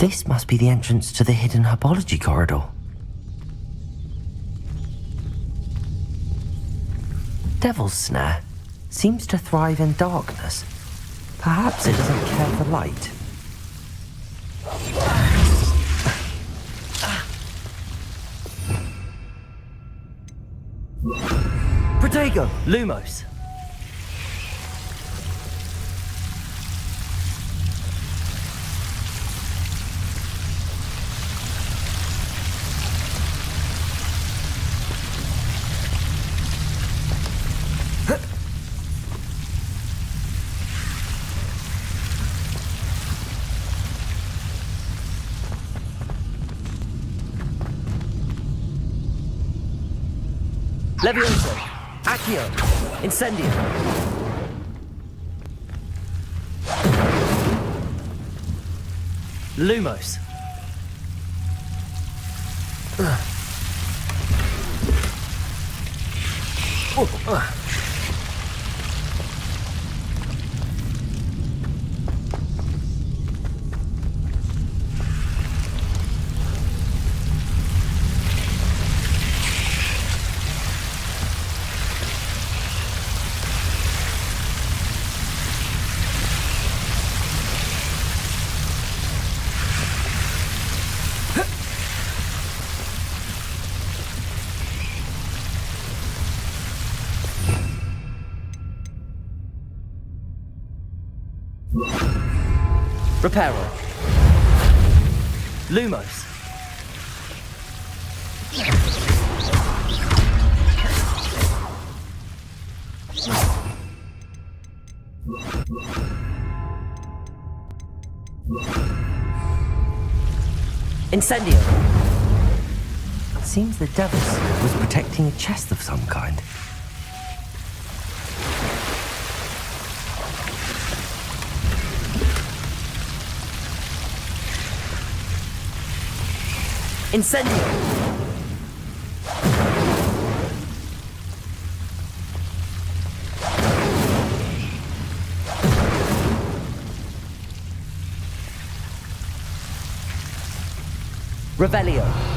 This must be the entrance to the hidden herbology corridor. Devil's Snare seems to thrive in darkness. Perhaps it doesn't care for light. Protego! Lumos! Levioso! Accio! Incendio! Lumos! Reparo. Lumos. Incendio. Seems the devil was protecting a chest of some kind. Incendio! Revelio!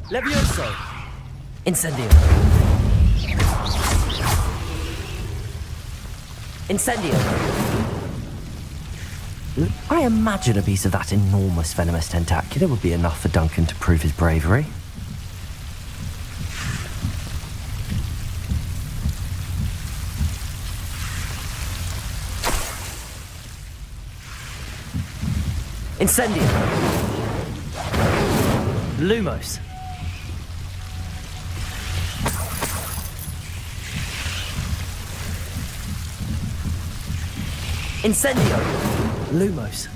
Levioso! Incendio! Incendio! I imagine a piece of that enormous venomous tentacula would be enough for Duncan to prove his bravery. Incendio. Lumos. Incendio. Lumos.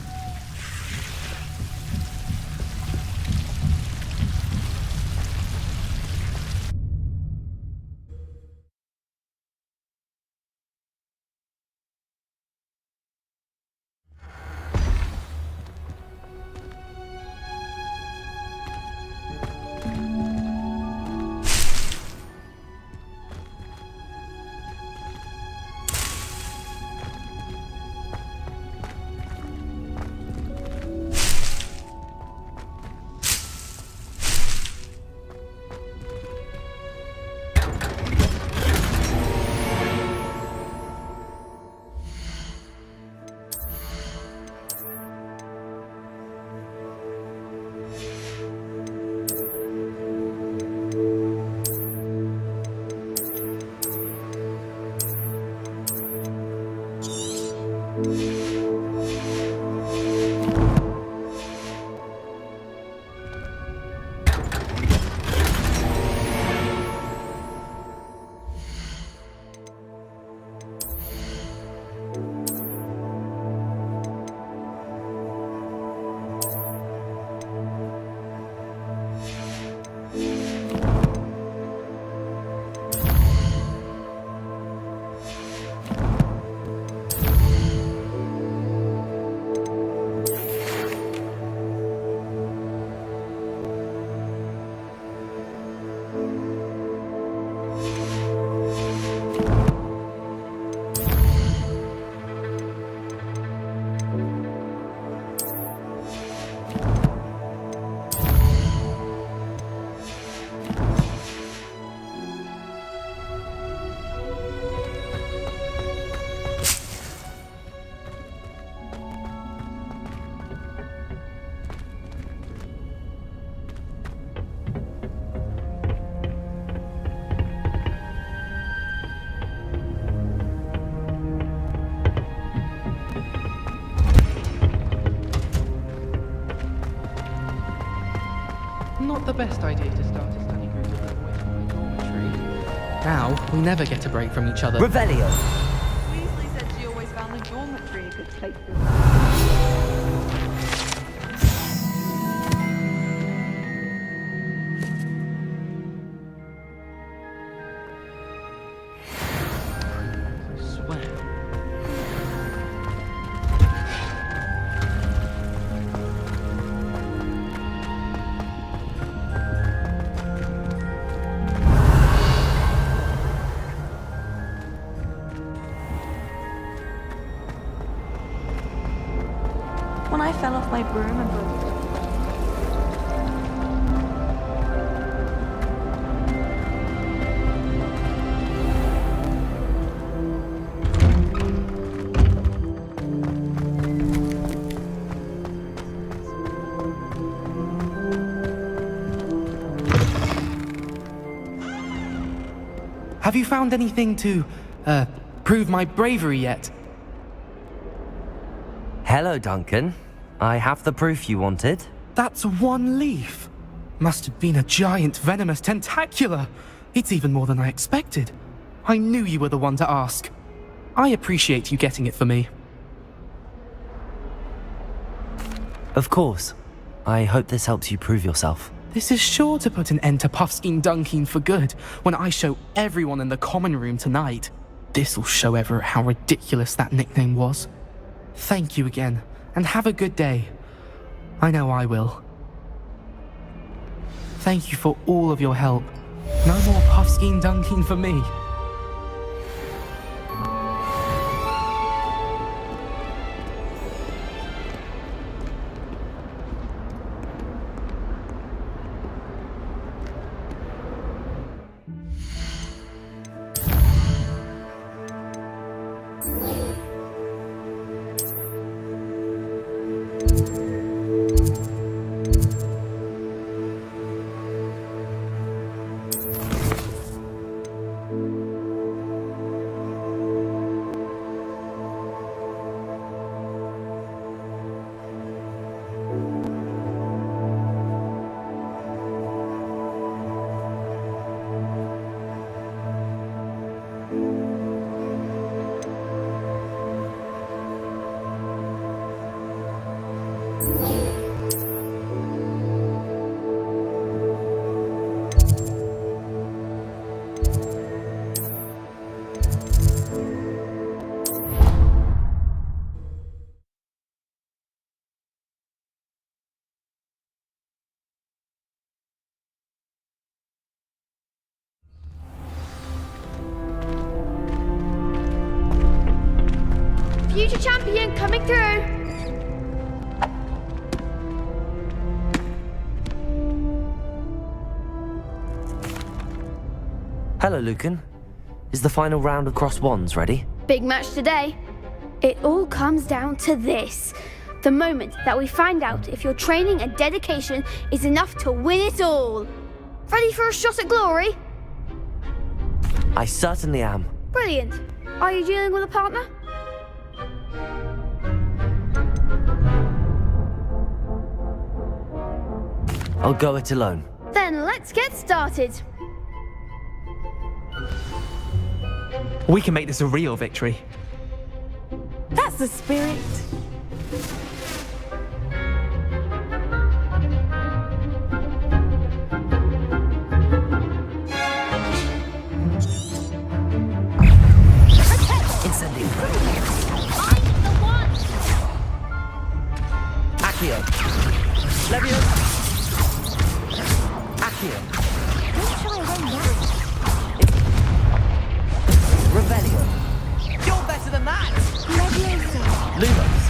Not the best idea to start a study group all the way from my dormitory. Now, we never get a break from each other. Revelio. Weasley said she always found the dormitory a good place to I swear. When I fell off my broom and broke it. Have you found anything to, prove my bravery yet? Hello, Duncan. I have the proof you wanted. That's one leaf. Must have been a giant venomous tentacula. It's even more than I expected. I knew you were the one to ask. I appreciate you getting it for me. Of course. I hope this helps you prove yourself. This is sure to put an end to Puffskein Dunkeen for good when I show everyone in the common room tonight. This'll show Everett how ridiculous that nickname was. Thank you again, and have a good day. I know I will. Thank you for all of your help. No more Puffskein Dunkeen for me. Future champion coming through. Hello, Lucan. Is the final round of cross wands ready? Big match today. It all comes down to this. The moment that we find out if your training and dedication is enough to win it all. Ready for a shot at glory? I certainly am. Brilliant. Are you dealing with a partner? I'll go it alone. Then let's get started. We can make this a real victory. That's the spirit. Incendio. I'm the one. Accio. Levio. Accio. Revelio. You're better than that. Lumos.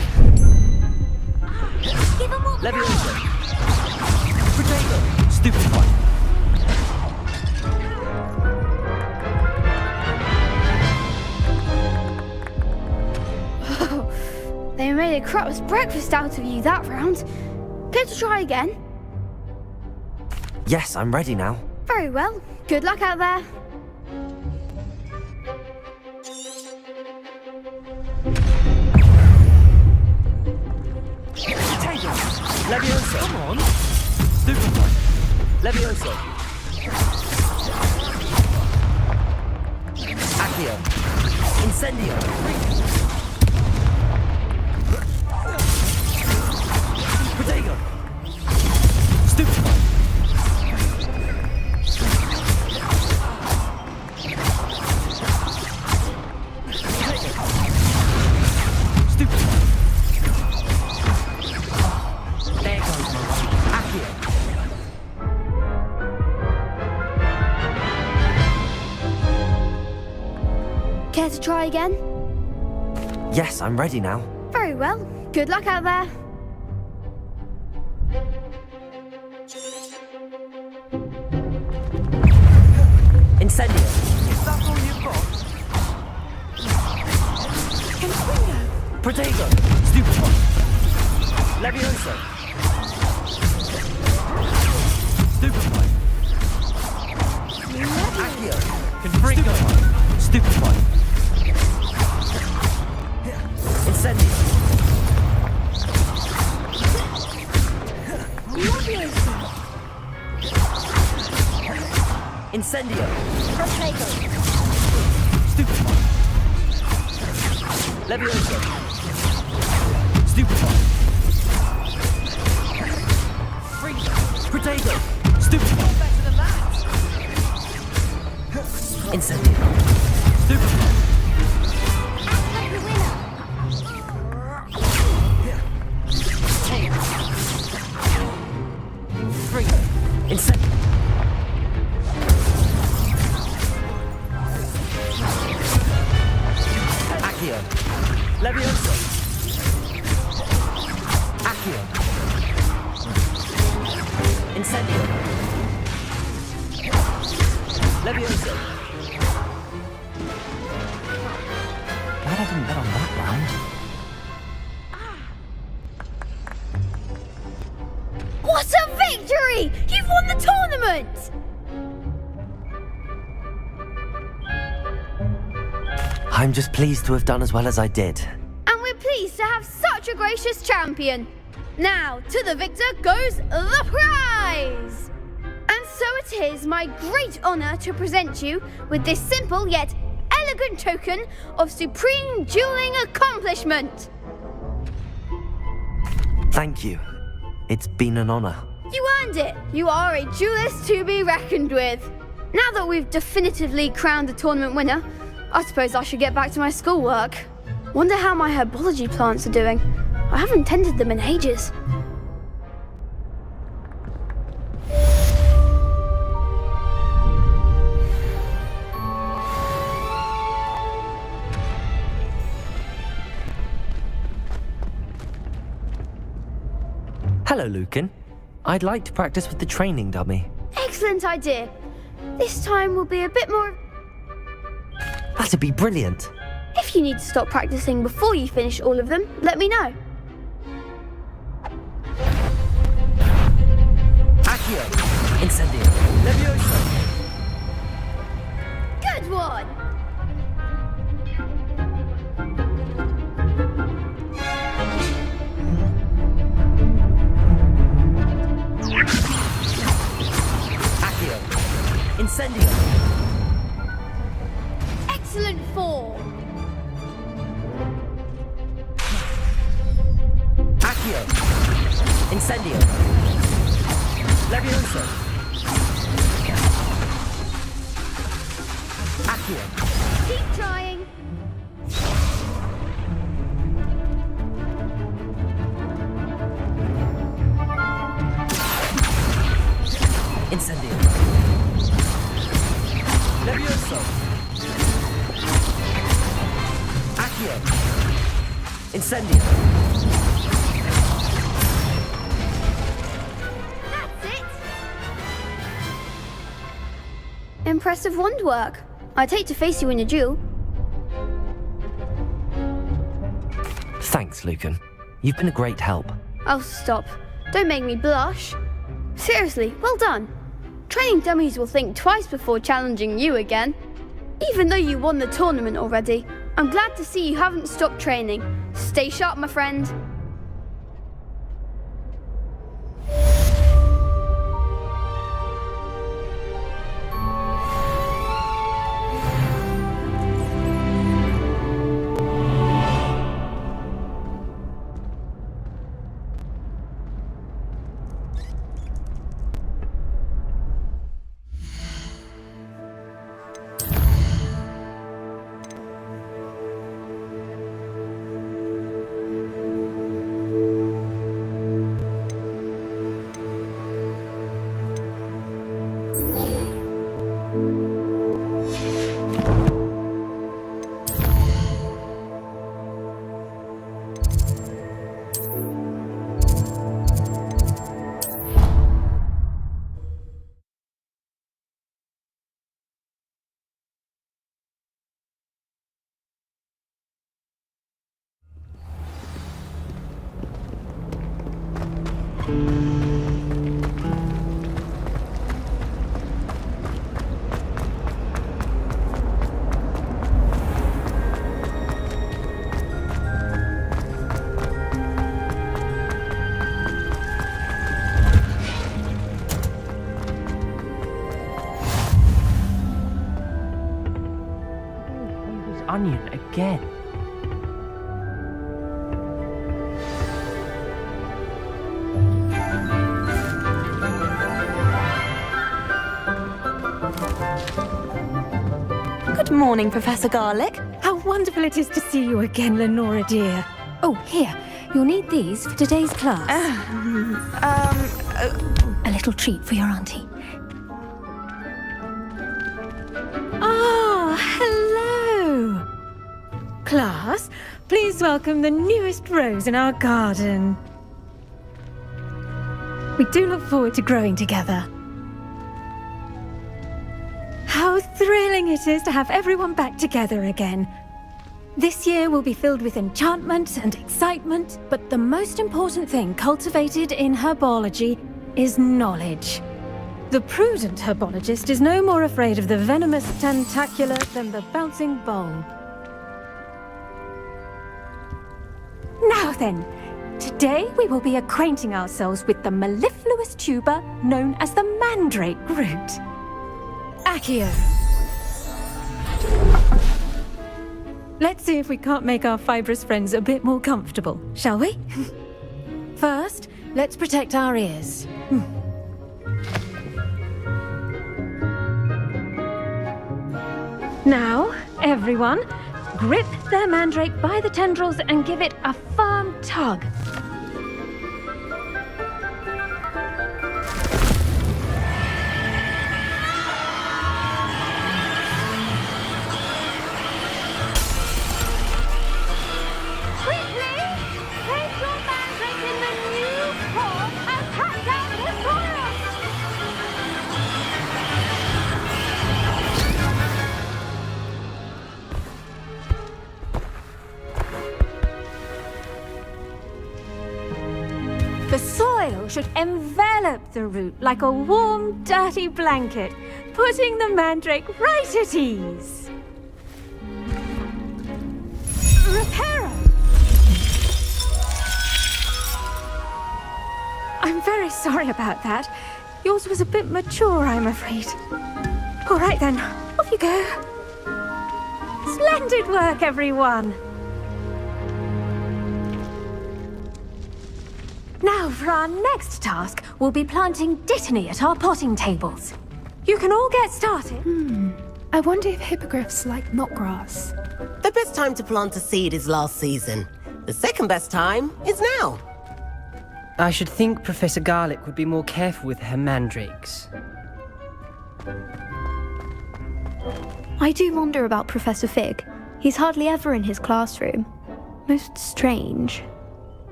Give him what Levioso. Protego. Stupefy. They made a crap's breakfast out of you that round. Care to try again? Yes, I'm ready now. Very well. Good luck out there. Levioso. Come on. Stupefy. Levioso. Accio. Incendio. Protego. Stupefy. Stupefy. There goes my one. Accio. Care to try again? Yes, I'm ready now. Very well. Good luck out there. Incendio. Is that all you've got? Protego. Stupefy. Levioso. Stupefy. Accio. Confringo. Stupefy. Incendio. Incendio. Protego. Stupefy. Levioso. Stupefy. Protego. Stupefy. Better than that. Incendio. Stupefy. Incendio. Accio. Levioso. Accio. Incendio. Levioso. Glad I didn't bet on that round. What a victory! You've won the tournament! I'm just pleased to have done as well as I did. And we're pleased to have such a gracious champion. Now, to the victor goes the prize! And so it is my great honor to present you with this simple yet elegant token of supreme dueling accomplishment. Thank you. It's been an honor. You earned it. You are a duelist to be reckoned with. Now that we've definitively crowned the tournament winner, I suppose I should get back to my schoolwork. Wonder how my herbology plants are doing. I haven't tended them in ages. Hello, Lucan. I'd like to practice with the training dummy. Excellent idea. This time will be a bit more... That'd be brilliant. If you need to stop practicing before you finish all of them, let me know. Accio! Incendio! Levioso! Good one! Accio! Incendio! Excellent form! Accio! Incendio! Levioso! Accio! Keep trying! Incendio! Levioso! Accio! Incendio! That's it! Impressive wand work. I'd hate to face you in a duel. Thanks, Lucan. You've been a great help. Oh, stop. Don't make me blush. Seriously, well done. Training dummies will think twice before challenging you again. Even though you won the tournament already, I'm glad to see you haven't stopped training. Stay sharp, my friend. Onion again. Good morning, Professor Garlic. How wonderful it is to see you again, Lenora dear. Oh, here, you'll need these for today's class. A little treat for your auntie. Ah, hello. Class, please welcome the newest rose in our garden. We do look forward to growing together. How thrilling it is to have everyone back together again. This year will be filled with enchantment and excitement, but the most important thing cultivated in herbology is knowledge. The prudent herbologist is no more afraid of the venomous tentacula than the bouncing bulb. Now then, today we will be acquainting ourselves with the mellifluous tuber known as the mandrake root. Accio. Let's see if we can't make our fibrous friends a bit more comfortable, shall we? First, let's protect our ears. Now, everyone, grip their mandrake by the tendrils and give it a firm tug. Quickly, place your mandrake in the new pot soil should envelop the root like a warm, dirty blanket, putting the mandrake right at ease. Reparo! I'm very sorry about that. Yours was a bit mature, I'm afraid. All right then, off you go. Splendid work, everyone! Now, for our next task, we'll be planting dittany at our potting tables. You can all get started. I wonder if hippogriffs like knotgrass. The best time to plant a seed is last season. The second best time is now. I should think Professor Garlick would be more careful with her mandrakes. I do wonder about Professor Fig. He's hardly ever in his classroom. Most strange.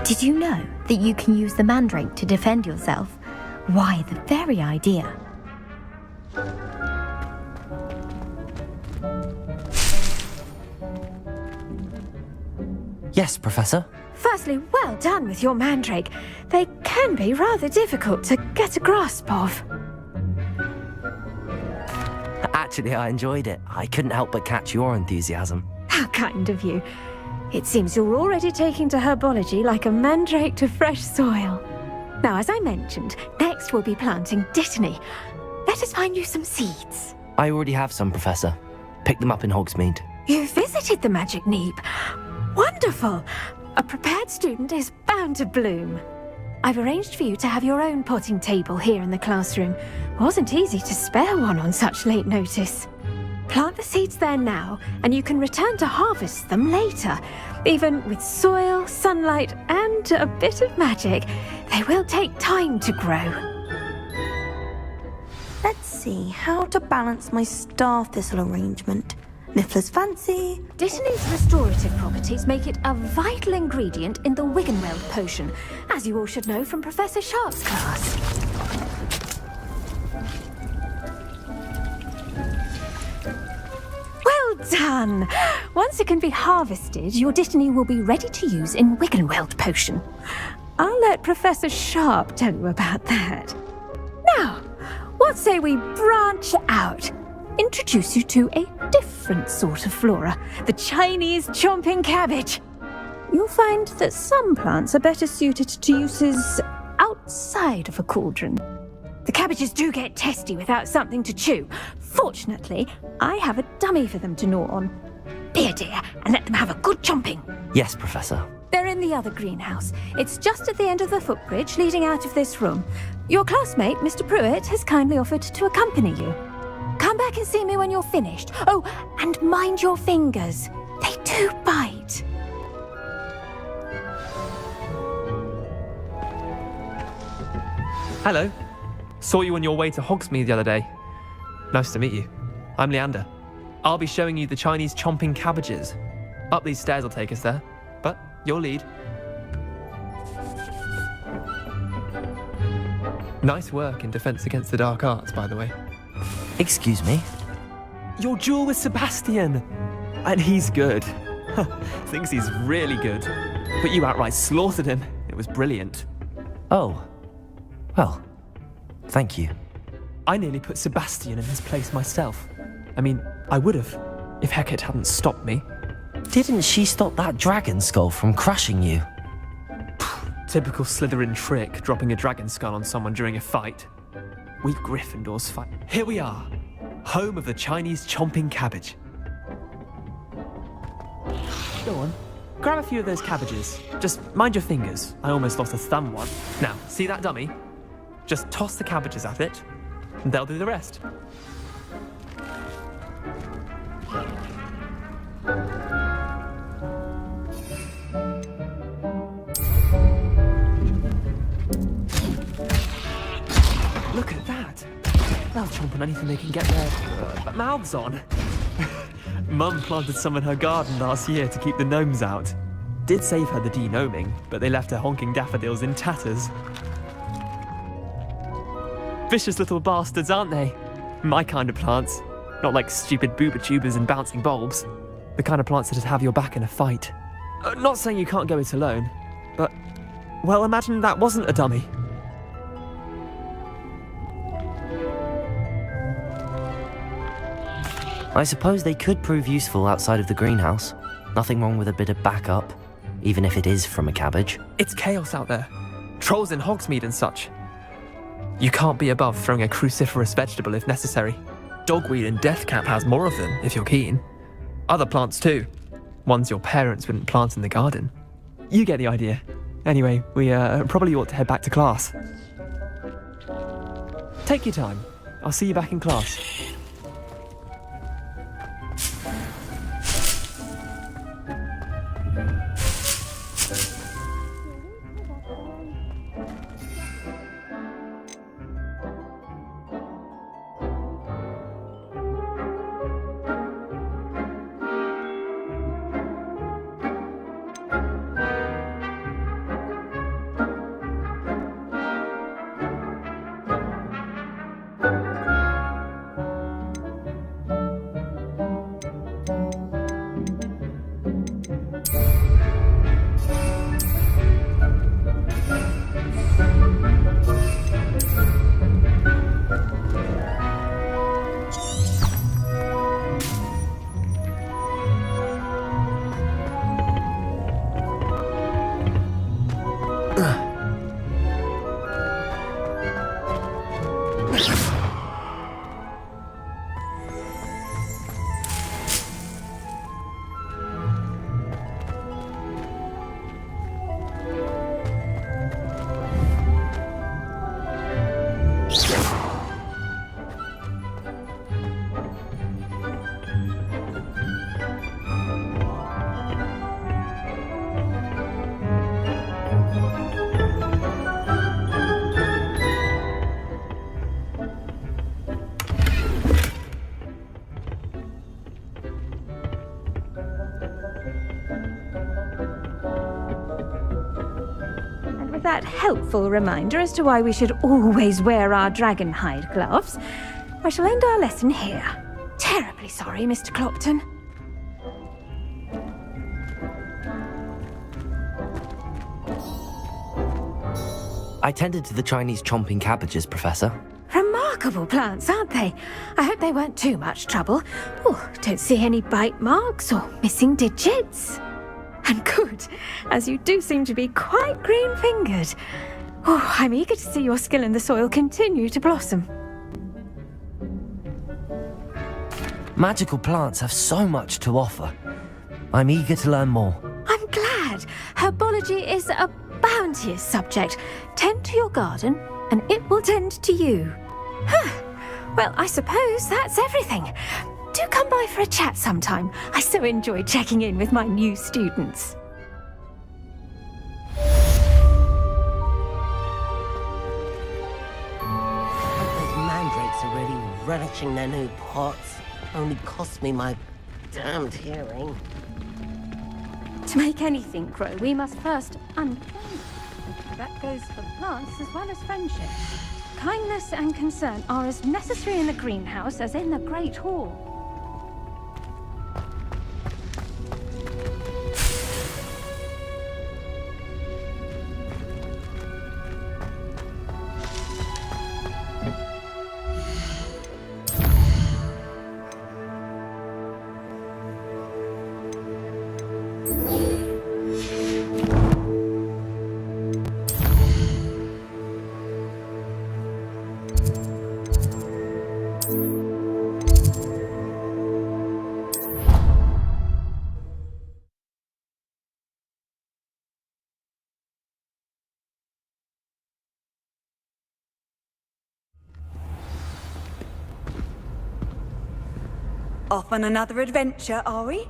Did you know that you can use the mandrake to defend yourself? Why, the very idea. Yes, Professor. Firstly, well done with your mandrake. They can be rather difficult to get a grasp of. Actually, I enjoyed it. I couldn't help but catch your enthusiasm. How kind of you. It seems you're already taking to herbology like a mandrake to fresh soil. Now, as I mentioned, next we'll be planting dittany. Let us find you some seeds. I already have some, Professor. Picked them up in Hogsmeade. You visited the Magic Neep. Wonderful! A prepared student is bound to bloom. I've arranged for you to have your own potting table here in the classroom. Wasn't easy to spare one on such late notice. Plant the seeds there now, and you can return to harvest them later. Even with soil, sunlight, and a bit of magic, they will take time to grow. Let's see how to balance my star thistle arrangement. Niffler's fancy. Dittany's restorative properties make it a vital ingredient in the Wiggenweld potion, as you all should know from Professor Sharp's class. Well done! Once it can be harvested, your dittany will be ready to use in Wiggenweld potion. I'll let Professor Sharp tell you about that. Now, what say we branch out? Introduce you to a different sort of flora, the Chinese chomping cabbage. You'll find that some plants are better suited to uses outside of a cauldron. The cabbages do get testy without something to chew. Fortunately, I have a dummy for them to gnaw on. Be a dear and let them have a good chomping. Yes, Professor. They're in the other greenhouse. It's just at the end of the footbridge leading out of this room. Your classmate, Mr. Pruitt, has kindly offered to accompany you. Come back and see me when you're finished. Oh, and mind your fingers. They do bite. Hello. Saw you on your way to Hogsmeade the other day. Nice to meet you. I'm Leander. I'll be showing you the Chinese chomping cabbages. Up these stairs will take us there, but your lead. Nice work in Defense Against the Dark Arts, by the way. Excuse me? Your duel with Sebastian! And he's good. Thinks he's really good. But you outright slaughtered him. It was brilliant. Oh. Well, thank you. I nearly put Sebastian in his place myself. I mean, I would have, if Hecate hadn't stopped me. Didn't she stop that dragon skull from crushing you? Typical Slytherin trick, dropping a dragon skull on someone during a fight. We Gryffindors fight. Here we are, home of the Chinese chomping cabbage. Go on, grab a few of those cabbages. Just mind your fingers. I almost lost a thumb one. Now, see that dummy? Just toss the cabbages at it, and they'll do the rest. Look at that! They'll chomp on anything they can get their mouths on. Mum planted some in her garden last year to keep the gnomes out. Did save her the de-gnoming, but they left her honking daffodils in tatters. Vicious little bastards, aren't they? My kind of plants. Not like stupid booba tubers and bouncing bulbs. The kind of plants that'd have your back in a fight. Not saying you can't go it alone, but, well, imagine that wasn't a dummy. I suppose they could prove useful outside of the greenhouse. Nothing wrong with a bit of backup, even if it is from a cabbage. It's chaos out there. Trolls in Hogsmeade and such. You can't be above throwing a cruciferous vegetable if necessary. Dogweed and deathcap has more of them, if you're keen. Other plants too. Ones your parents wouldn't plant in the garden. You get the idea. Anyway, we probably ought to head back to class. Take your time. I'll see you back in class. That helpful reminder as to why we should always wear our dragon hide gloves, I shall end our lesson here. Terribly sorry, Mr. Clopton. I tended to the Chinese chomping cabbages, Professor. Remarkable plants, aren't they? I hope they weren't too much trouble. Oh, don't see any bite marks or missing digits. And good, as you do seem to be quite green-fingered. Oh, I'm eager to see your skill in the soil continue to blossom. Magical plants have so much to offer. I'm eager to learn more. I'm glad. Herbology is a bounteous subject. Tend to your garden, and it will tend to you. Well, I suppose that's everything. Do come by for a chat sometime. I so enjoy checking in with my new students. Those mandrakes are really relishing their new pots. Only cost me my damned hearing. To make anything grow, we must first unplant. That goes for plants as well as friendship. Kindness and concern are as necessary in the greenhouse as in the Great Hall. Off on another adventure, are we?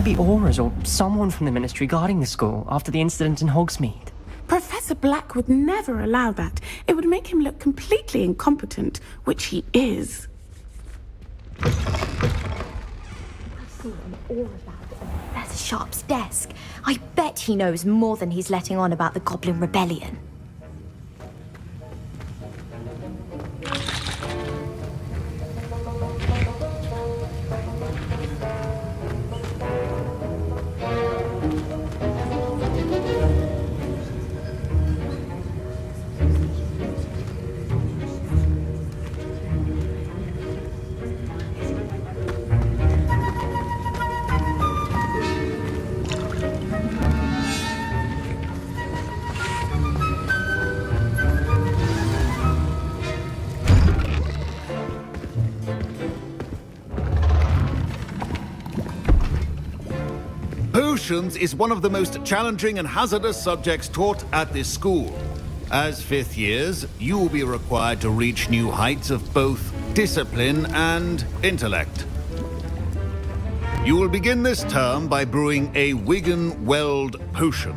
there be Aurors or someone from the Ministry guarding the school after the incident in Hogsmeade? Professor Black would never allow that. It would make him look completely incompetent, which he is. I saw an aura about it on Professor Sharp's desk. I bet he knows more than he's letting on about the Goblin Rebellion. Potions is one of the most challenging and hazardous subjects taught at this school. As fifth years, you will be required to reach new heights of both discipline and intellect. You will begin this term by brewing a Wigan Weld potion.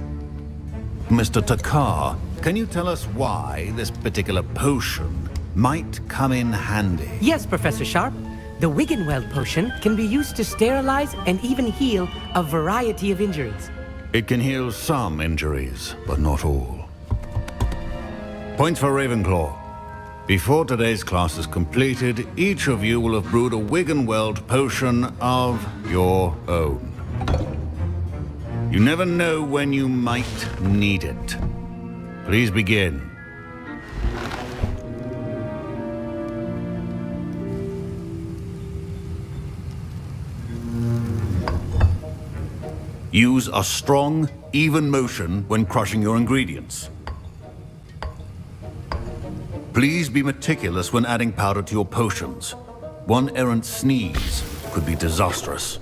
Mr. Takar, can you tell us why this particular potion might come in handy? Yes, Professor Sharp. The Wiggenweld potion can be used to sterilize and even heal a variety of injuries. It can heal some injuries, but not all. Points for Ravenclaw. Before today's class is completed, each of you will have brewed a Wiggenweld potion of your own. You never know when you might need it. Please begin. Use a strong, even motion when crushing your ingredients. Please be meticulous when adding powder to your potions. One errant sneeze could be disastrous.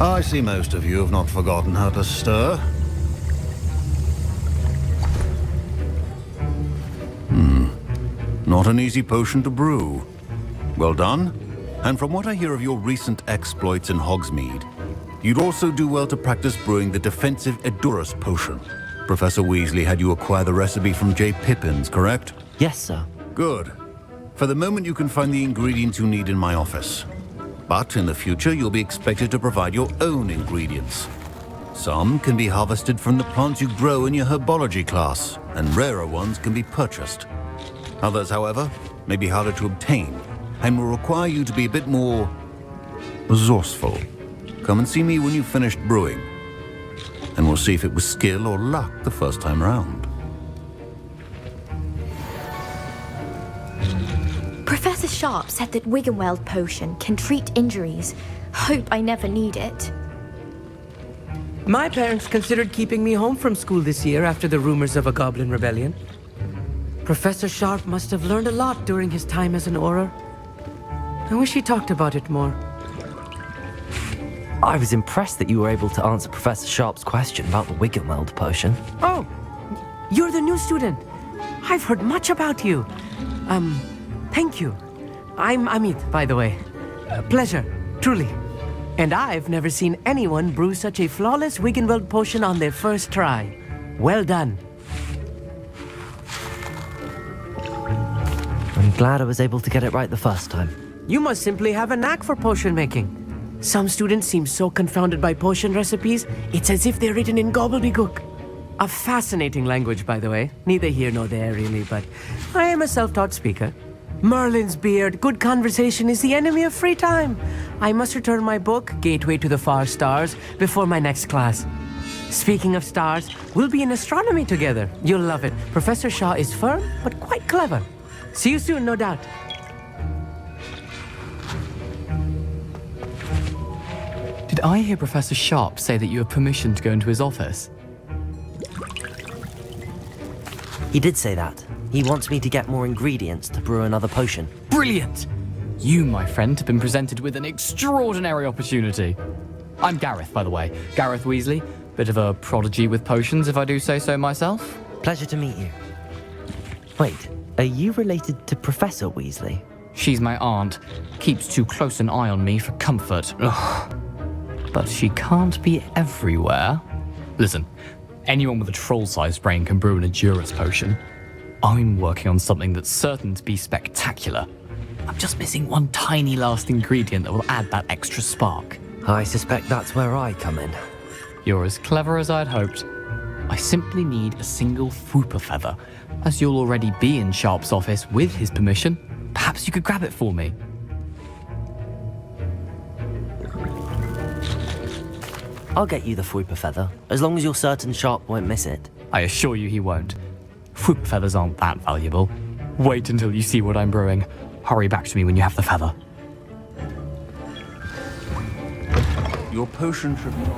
I see most of you have not forgotten how to stir. Not an easy potion to brew. Well done. And from what I hear of your recent exploits in Hogsmeade, you'd also do well to practice brewing the defensive Edurus potion. Professor Weasley had you acquire the recipe from J. Pippins, correct? Yes, sir. Good. For the moment, you can find the ingredients you need in my office. But in the future, you'll be expected to provide your own ingredients. Some can be harvested from the plants you grow in your herbology class, and rarer ones can be purchased. Others, however, may be harder to obtain, and will require you to be a bit more resourceful. Come and see me when you've finished brewing, and we'll see if it was skill or luck the first time around. Professor Sharp said that Wiggenweld potion can treat injuries. Hope I never need it. My parents considered keeping me home from school this year after the rumors of a Goblin Rebellion. Professor Sharp must have learned a lot during his time as an Auror. I wish he talked about it more. I was impressed that you were able to answer Professor Sharp's question about the Wiggenweld potion. Oh, you're the new student. I've heard much about you. Thank you. I'm Amit, by the way. Pleasure, truly. And I've never seen anyone brew such a flawless Wiggenweld potion on their first try. Well done. I'm glad I was able to get it right the first time. You must simply have a knack for potion making. Some students seem so confounded by potion recipes, it's as if they're written in gobbledygook. A fascinating language, by the way. Neither here nor there, really, but I am a self-taught speaker. Merlin's beard, good conversation is the enemy of free time. I must return my book, Gateway to the Far Stars, before my next class. Speaking of stars, we'll be in astronomy together. You'll love it. Professor Shaw is firm, but quite clever. See you soon, no doubt. Did Did I hear Professor Sharp say that you have permission to go into his office? He did say that. He wants me to get more ingredients to brew another potion. Brilliant! You, my friend, have been presented with an extraordinary opportunity. I'm Gareth, by the way. Gareth Weasley. Bit of a prodigy with potions, if I do say so myself. Pleasure to meet you. Wait, are you related to Professor Weasley? She's my aunt. Keeps too close an eye on me for comfort. Ugh. But she can't be everywhere. Listen, anyone with a troll-sized brain can brew an Edurus potion. I'm working on something that's certain to be spectacular. I'm just missing one tiny last ingredient that will add that extra spark. I suspect that's where I come in. You're as clever as I'd hoped. I simply need a single Fwooper feather. As you'll already be in Sharp's office with his permission, perhaps you could grab it for me. I'll get you the Fwooper feather, as long as you're certain Sharp won't miss it. I assure you he won't. Fwooper feathers aren't that valuable. Wait until you see what I'm brewing. Hurry back to me when you have the feather. Your potion should be...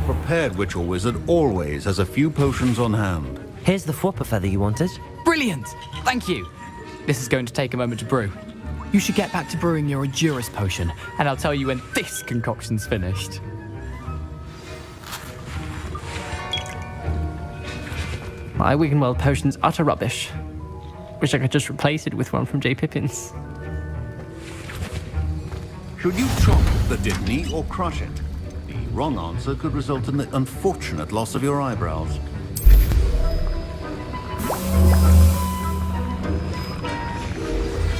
Prepared witch or wizard always has a few potions on hand. Here's the Fwooper feather you wanted. Brilliant! Thank you! This is going to take a moment to brew. You should get back to brewing your Edurus potion, and I'll tell you when this concoction's finished. My Wiggenweld potion's utter rubbish. Wish I could just replace it with one from J. Pippin's. Should you chop the Dittany or crush it? The wrong answer could result in the unfortunate loss of your eyebrows.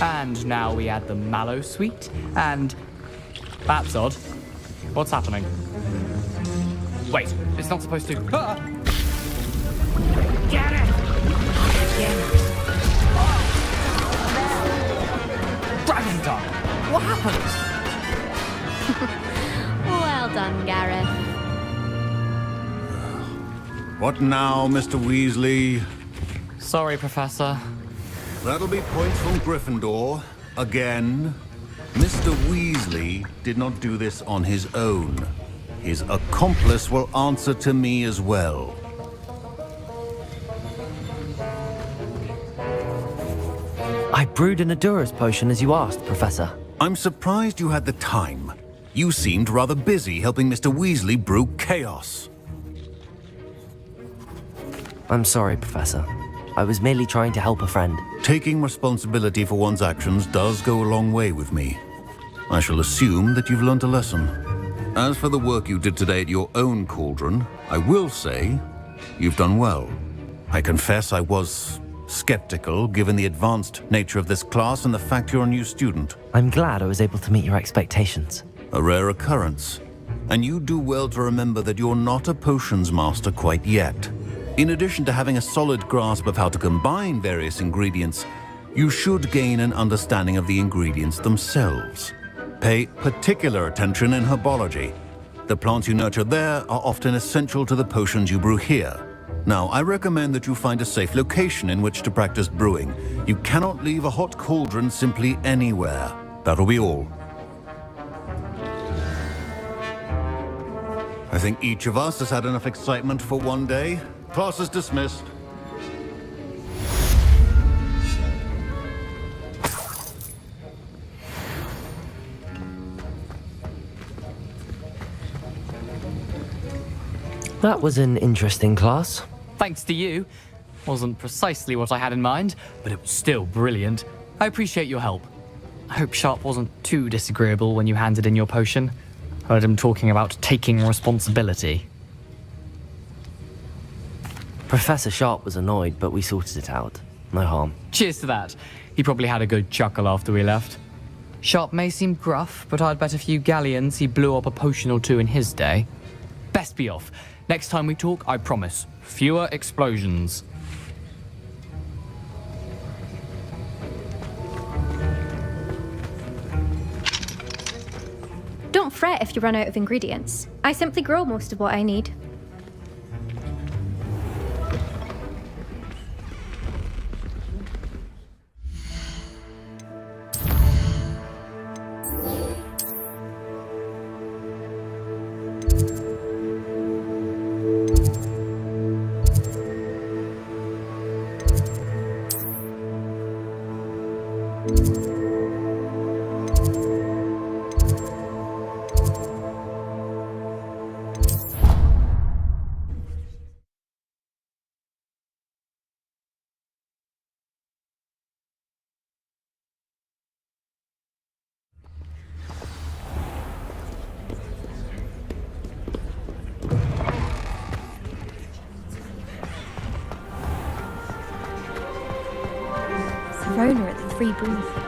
And now we add the mallow sweet, and... That's odd. What's happening? Wait, it's not supposed to... Ah! Get it! Dragon Tongue! What happened? Well done, Gareth. What now, Mr. Weasley? Sorry, Professor. That'll be points from Gryffindor. Again. Mr. Weasley did not do this on his own. His accomplice will answer to me as well. I brewed an Edurus potion as you asked, Professor. I'm surprised you had the time. You seemed rather busy helping Mr. Weasley brew chaos. I'm sorry, Professor. I was merely trying to help a friend. Taking responsibility for one's actions does go a long way with me. I shall assume that you've learnt a lesson. As for the work you did today at your own cauldron, I will say you've done well. I confess I was skeptical, given the advanced nature of this class and the fact you're a new student. I'm glad I was able to meet your expectations. A rare occurrence. And you do well to remember that you're not a potions master quite yet. In addition to having a solid grasp of how to combine various ingredients, you should gain an understanding of the ingredients themselves. Pay particular attention in herbology. The plants you nurture there are often essential to the potions you brew here. Now, I recommend that you find a safe location in which to practice brewing. You cannot leave a hot cauldron simply anywhere. That'll be all. I think each of us has had enough excitement for one day. Class is dismissed. That was an interesting class. Thanks to you. Wasn't precisely what I had in mind, but it was still brilliant. I appreciate your help. I hope Sharp wasn't too disagreeable when you handed in your potion. Heard him talking about taking responsibility. Professor Sharp was annoyed, but we sorted it out. no harm. Cheers to that. He probably had a good chuckle after we left. Sharp may seem gruff, but I'd bet a few galleons he blew up a potion or two in his day. Best be off. Next time we talk, I promise, fewer explosions. Don't fret if you run out of ingredients. I simply grow most of what I need. Rona at the free booth.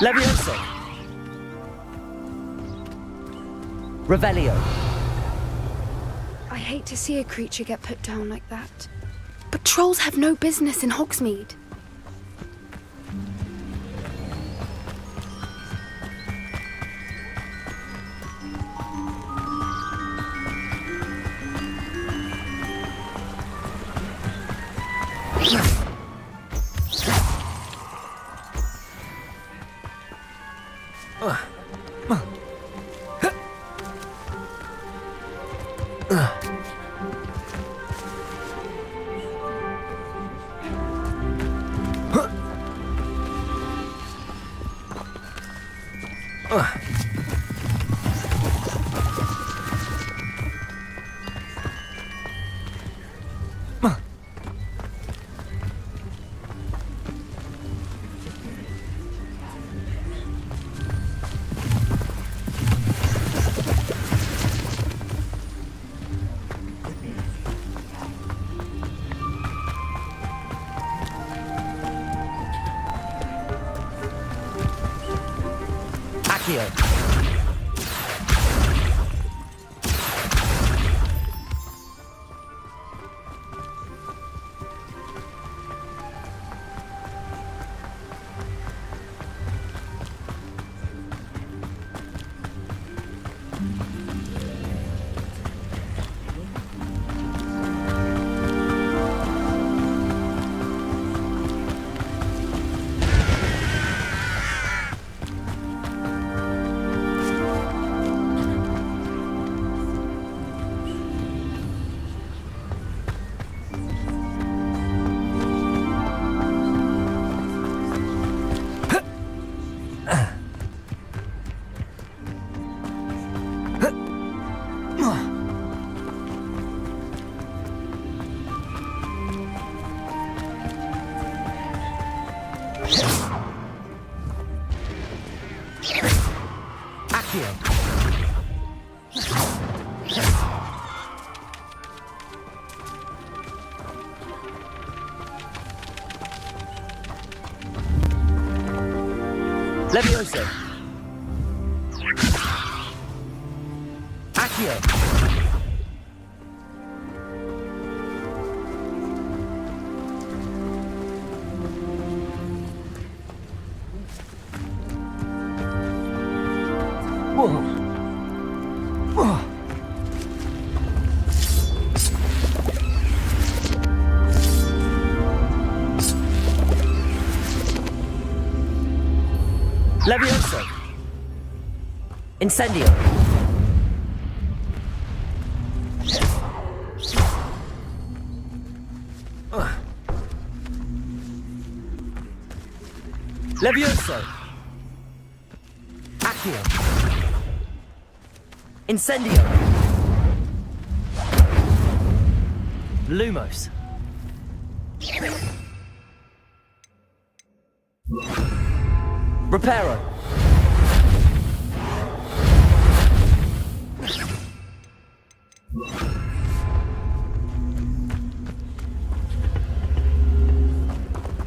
Levioso! Revelio! I hate to see a creature get put down like that. But trolls have no business in Hogsmeade. Levioso! Accio! Levioso! Incendio! Levioso! Accio! Incendio! Lumos! Reparo!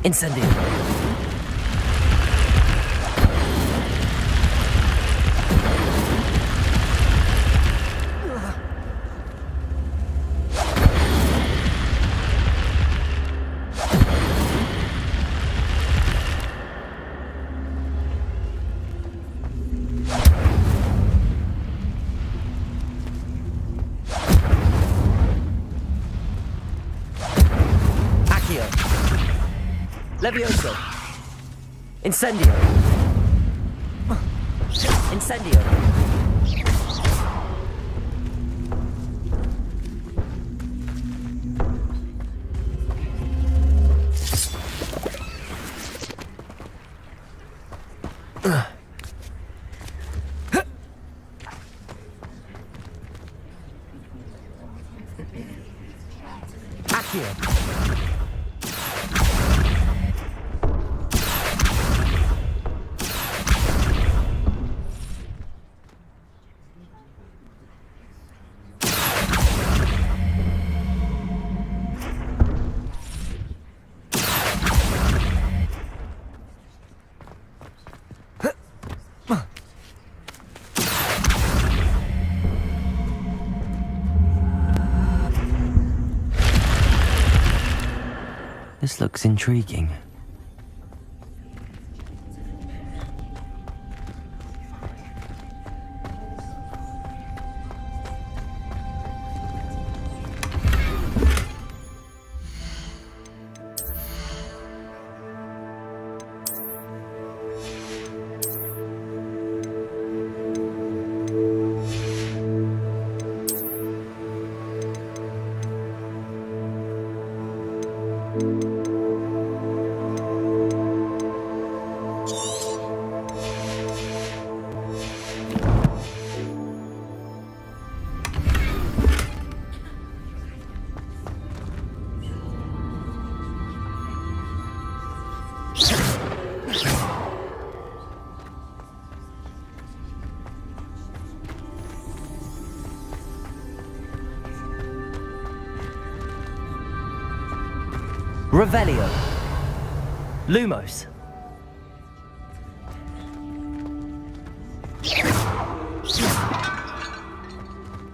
Incendio! Levioso! Incendio! Incendio! Accio! This looks intriguing. Revelio. Lumos.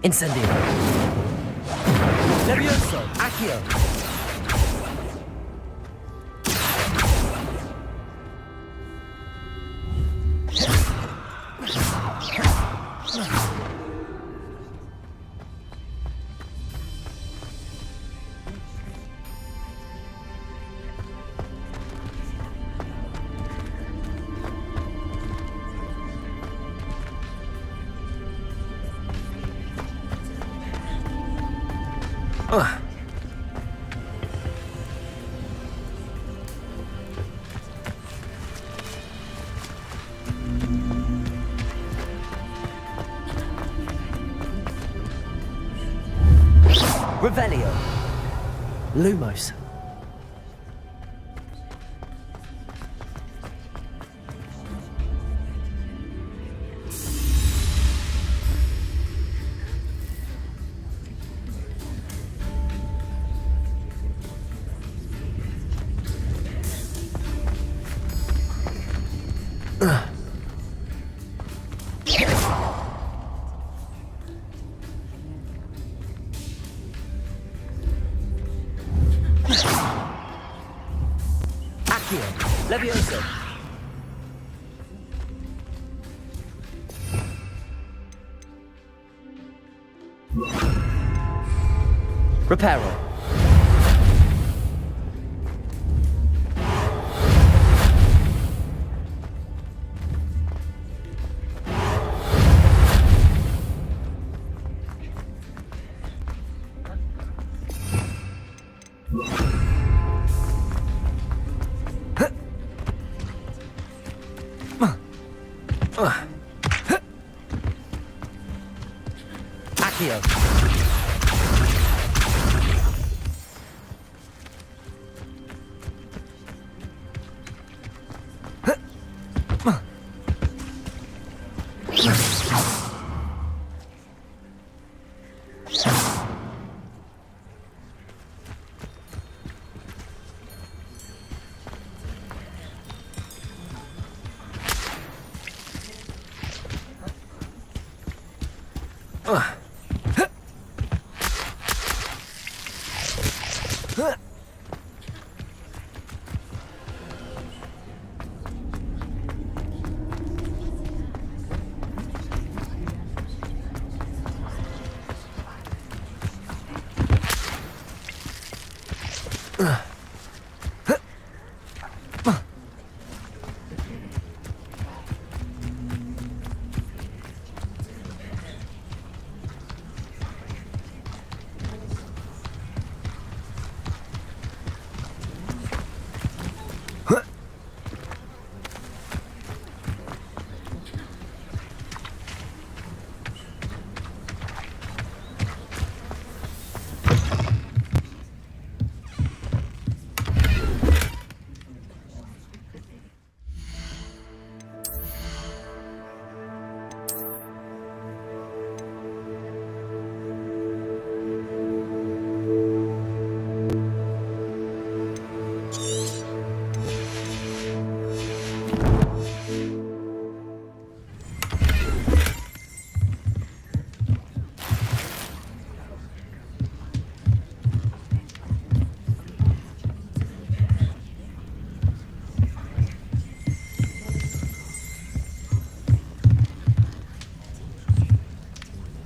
Incendio. Levioso. Accio. Revelio. Lumos. Levioso. Reparo. Accio.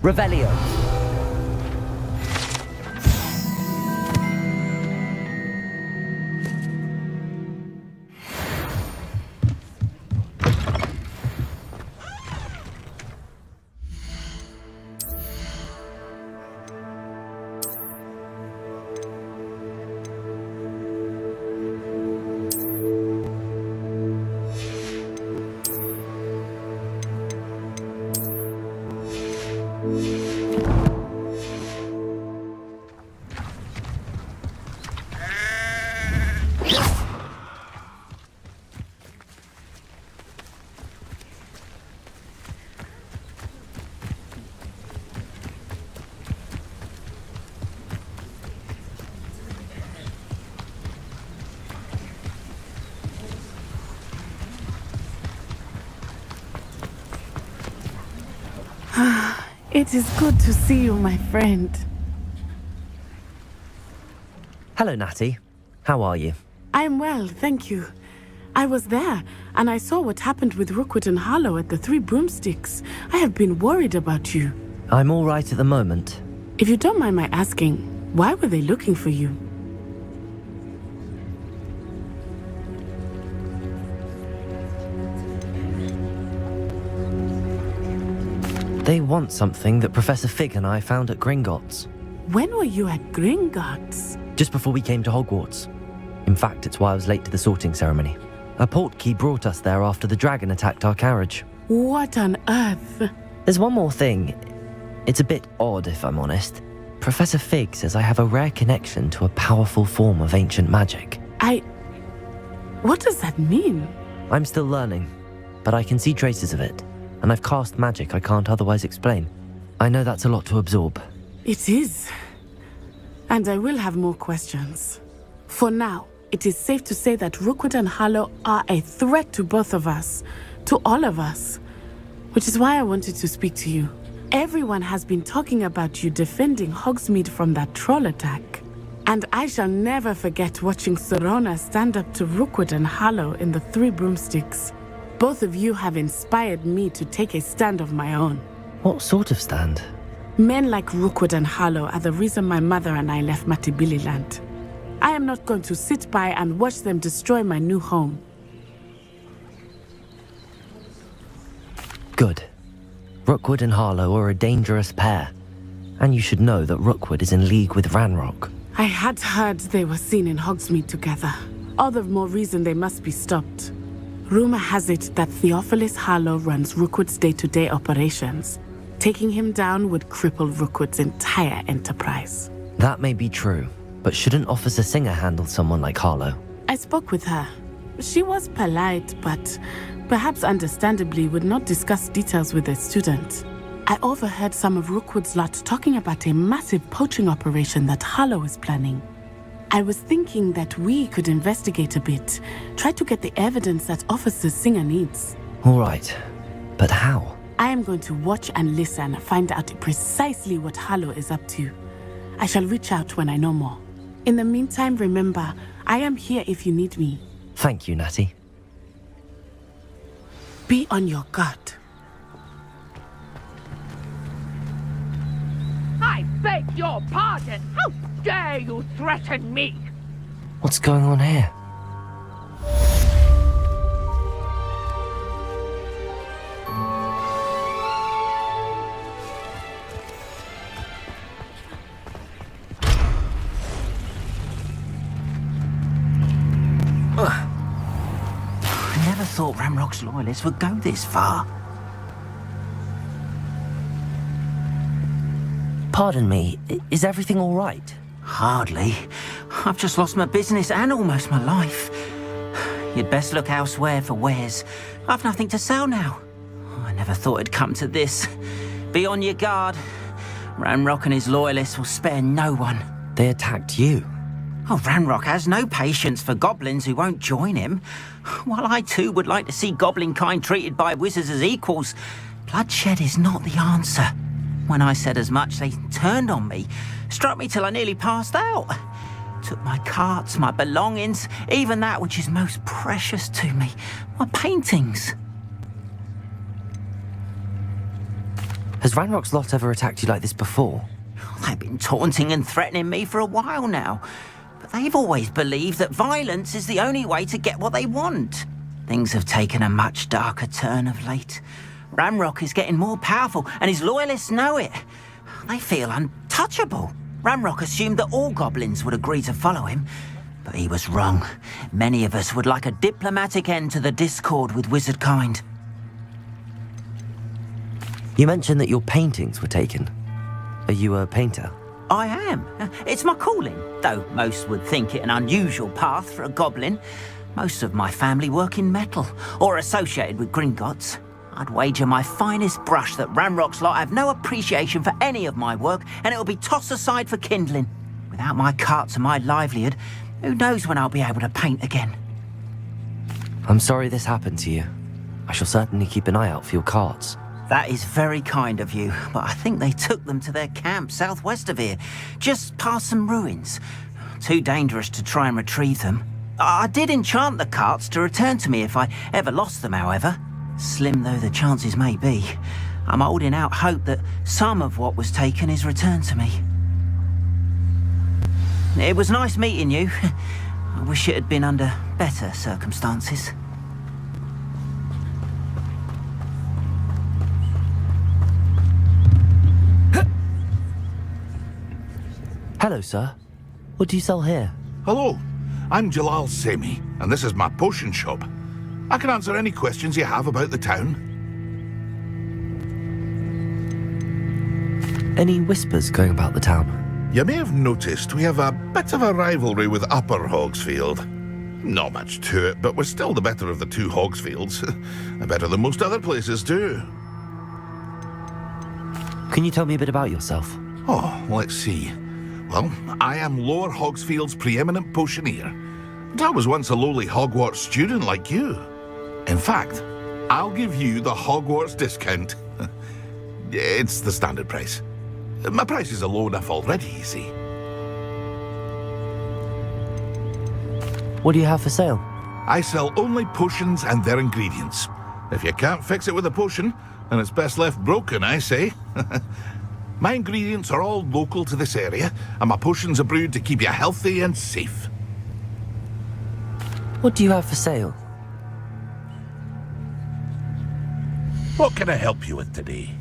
Revelio. It is good to see you, my friend. Hello, Natty. How are you? I'm well, thank you. I was there, and I saw what happened with Rookwood and Harlow at the Three Broomsticks. I have been worried about you. I'm all right at the moment. If you don't mind my asking, why were they looking for you? They want something that Professor Fig and I found at Gringotts. When were you at Gringotts? Just before we came to Hogwarts. In fact, it's why I was late to the sorting ceremony. A portkey brought us there after the dragon attacked our carriage. What on earth? There's one more thing. It's a bit odd, if I'm honest. Professor Fig says I have a rare connection to a powerful form of ancient magic. What does that mean? I'm still learning, but I can see traces of it. And I've cast magic I can't otherwise explain. I know that's a lot to absorb. It is. And I will have more questions. For now, it is safe to say that Rookwood and Harlow are a threat to both of us. To all of us. Which is why I wanted to speak to you. Everyone has been talking about you defending Hogsmeade from that troll attack. And I shall never forget watching Sorona stand up to Rookwood and Harlow in the Three Broomsticks. Both of you have inspired me to take a stand of my own. What sort of stand? Men like Rookwood and Harlow are the reason my mother and I left Matibililand. I am not going to sit by and watch them destroy my new home. Good. Rookwood and Harlow are a dangerous pair. And you should know that Rookwood is in league with Ranrock. I had heard they were seen in Hogsmeade together. All the more reason they must be stopped. Rumor has it that Theophilus Harlow runs Rookwood's day-to-day operations. Taking him down would cripple Rookwood's entire enterprise. That may be true, but shouldn't Officer Singer handle someone like Harlow? I spoke with her. She was polite, but perhaps understandably would not discuss details with a student. I overheard some of Rookwood's lot talking about a massive poaching operation that Harlow is planning. I was thinking that we could investigate a bit, try to get the evidence that Officer Singer needs. All right, but how? I am going to watch and listen, find out precisely what Harlow is up to. I shall reach out when I know more. In the meantime, remember, I am here if you need me. Thank you, Natty. Be on your guard. I beg your pardon! How dare you threaten me? What's going on here? I never thought Ramrock's loyalists would go this far. Pardon me, is everything all right? Hardly. I've just lost my business and almost my life. You'd best look elsewhere for wares. I've nothing to sell now. I never thought it'd come to this. Be on your guard. Ramrock and his loyalists will spare no one. They attacked you. Oh, Ramrock has no patience for goblins who won't join him. While I too would like to see goblin kind treated by wizards as equals, bloodshed is not the answer. When I said as much, they turned on me, struck me till I nearly passed out. Took my carts, my belongings, even that which is most precious to me, my paintings. Has Ranrock's lot ever attacked you like this before? They've been taunting and threatening me for a while now. But they've always believed that violence is the only way to get what they want. Things have taken a much darker turn of late. Ramrock is getting more powerful, and his loyalists know it. They feel untouchable. Ramrock assumed that all goblins would agree to follow him, but he was wrong. Many of us would like a diplomatic end to the discord with wizard kind. You mentioned that your paintings were taken. Are you a painter? I am. It's my calling, though most would think it an unusual path for a goblin. Most of my family work in metal, or associated with Gringotts. I'd wager my finest brush that Ramrock's lot have no appreciation for any of my work, and it'll be tossed aside for kindling. Without my carts and my livelihood, who knows when I'll be able to paint again. I'm sorry this happened to you. I shall certainly keep an eye out for your carts. That is very kind of you, but I think they took them to their camp southwest of here, just past some ruins. Too dangerous to try and retrieve them. I did enchant the carts to return to me if I ever lost them, however. Slim though the chances may be, I'm holding out hope that some of what was taken is returned to me. It was nice meeting you. I wish it had been under better circumstances. Hello, sir. What do you sell here? Hello, I'm Jalal Semi, and this is my potion shop. I can answer any questions you have about the town. Any whispers going about the town? You may have noticed we have a bit of a rivalry with Upper Hogsfield. Not much to it, but we're still the better of the two Hogsfields. Better than most other places too. Can you tell me a bit about yourself? Oh, let's see. Well, I am Lower Hogsfield's preeminent potioneer. But I was once a lowly Hogwarts student like you. In fact, I'll give you the Hogwarts discount. It's the standard price. My prices are low enough already, you see. What do you have for sale? I sell only potions and their ingredients. If you can't fix it with a potion, then it's best left broken, I say. My ingredients are all local to this area, and my potions are brewed to keep you healthy and safe. What do you have for sale? What can I help you with today?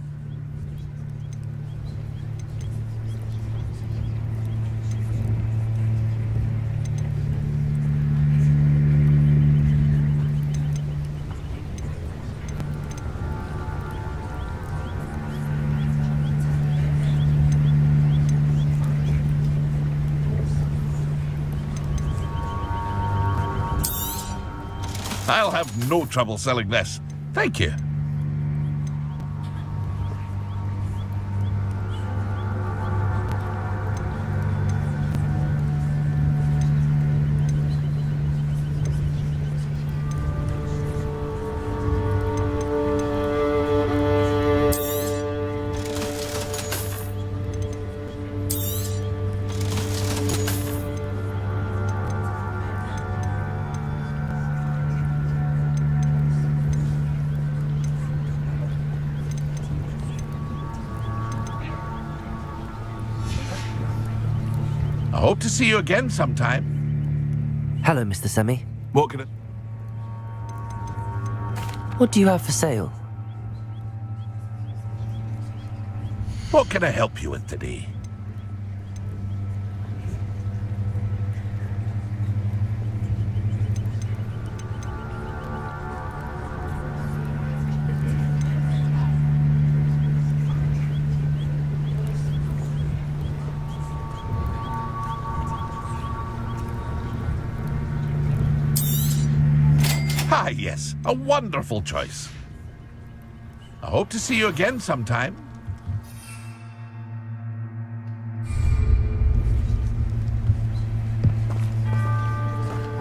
I'll have no trouble selling this. Thank you. I hope to see you again sometime. Hello, Mr. Semi. What can I... What do you have for sale? What can I help you with today? Ah, yes, a wonderful choice. I hope to see you again sometime.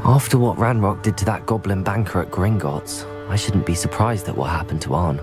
After what Ranrock did to that goblin banker at Gringotts, I shouldn't be surprised at what happened to Arn.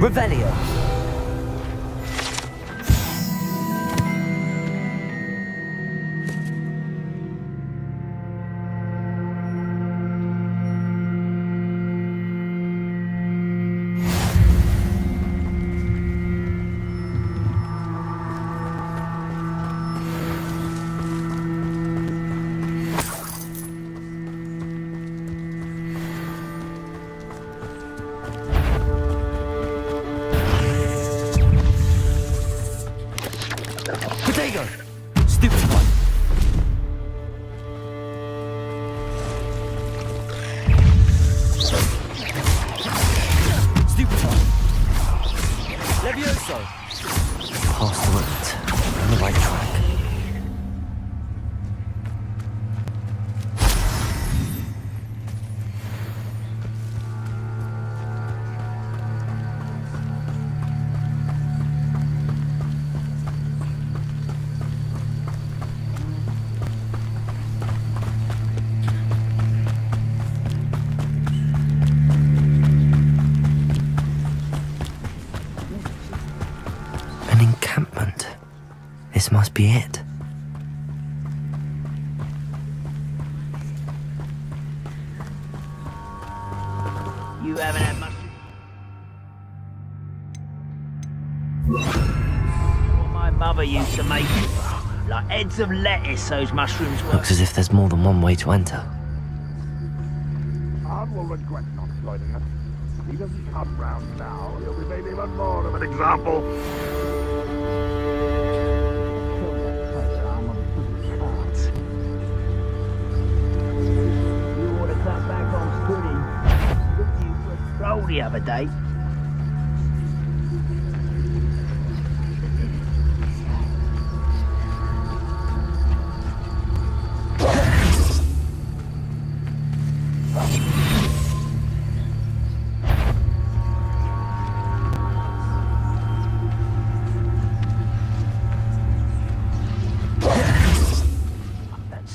Revelio. Past the route, on the right track. An encampment. This must be it. You haven't had much. What my mother used to make, like heads of lettuce, those mushrooms were. Looks as if there's more than one way to enter. I will regret not joining us. He doesn't come round now. He'll be made even more of an example. You ought to cut back on pudding. Took you for a stroll the other day.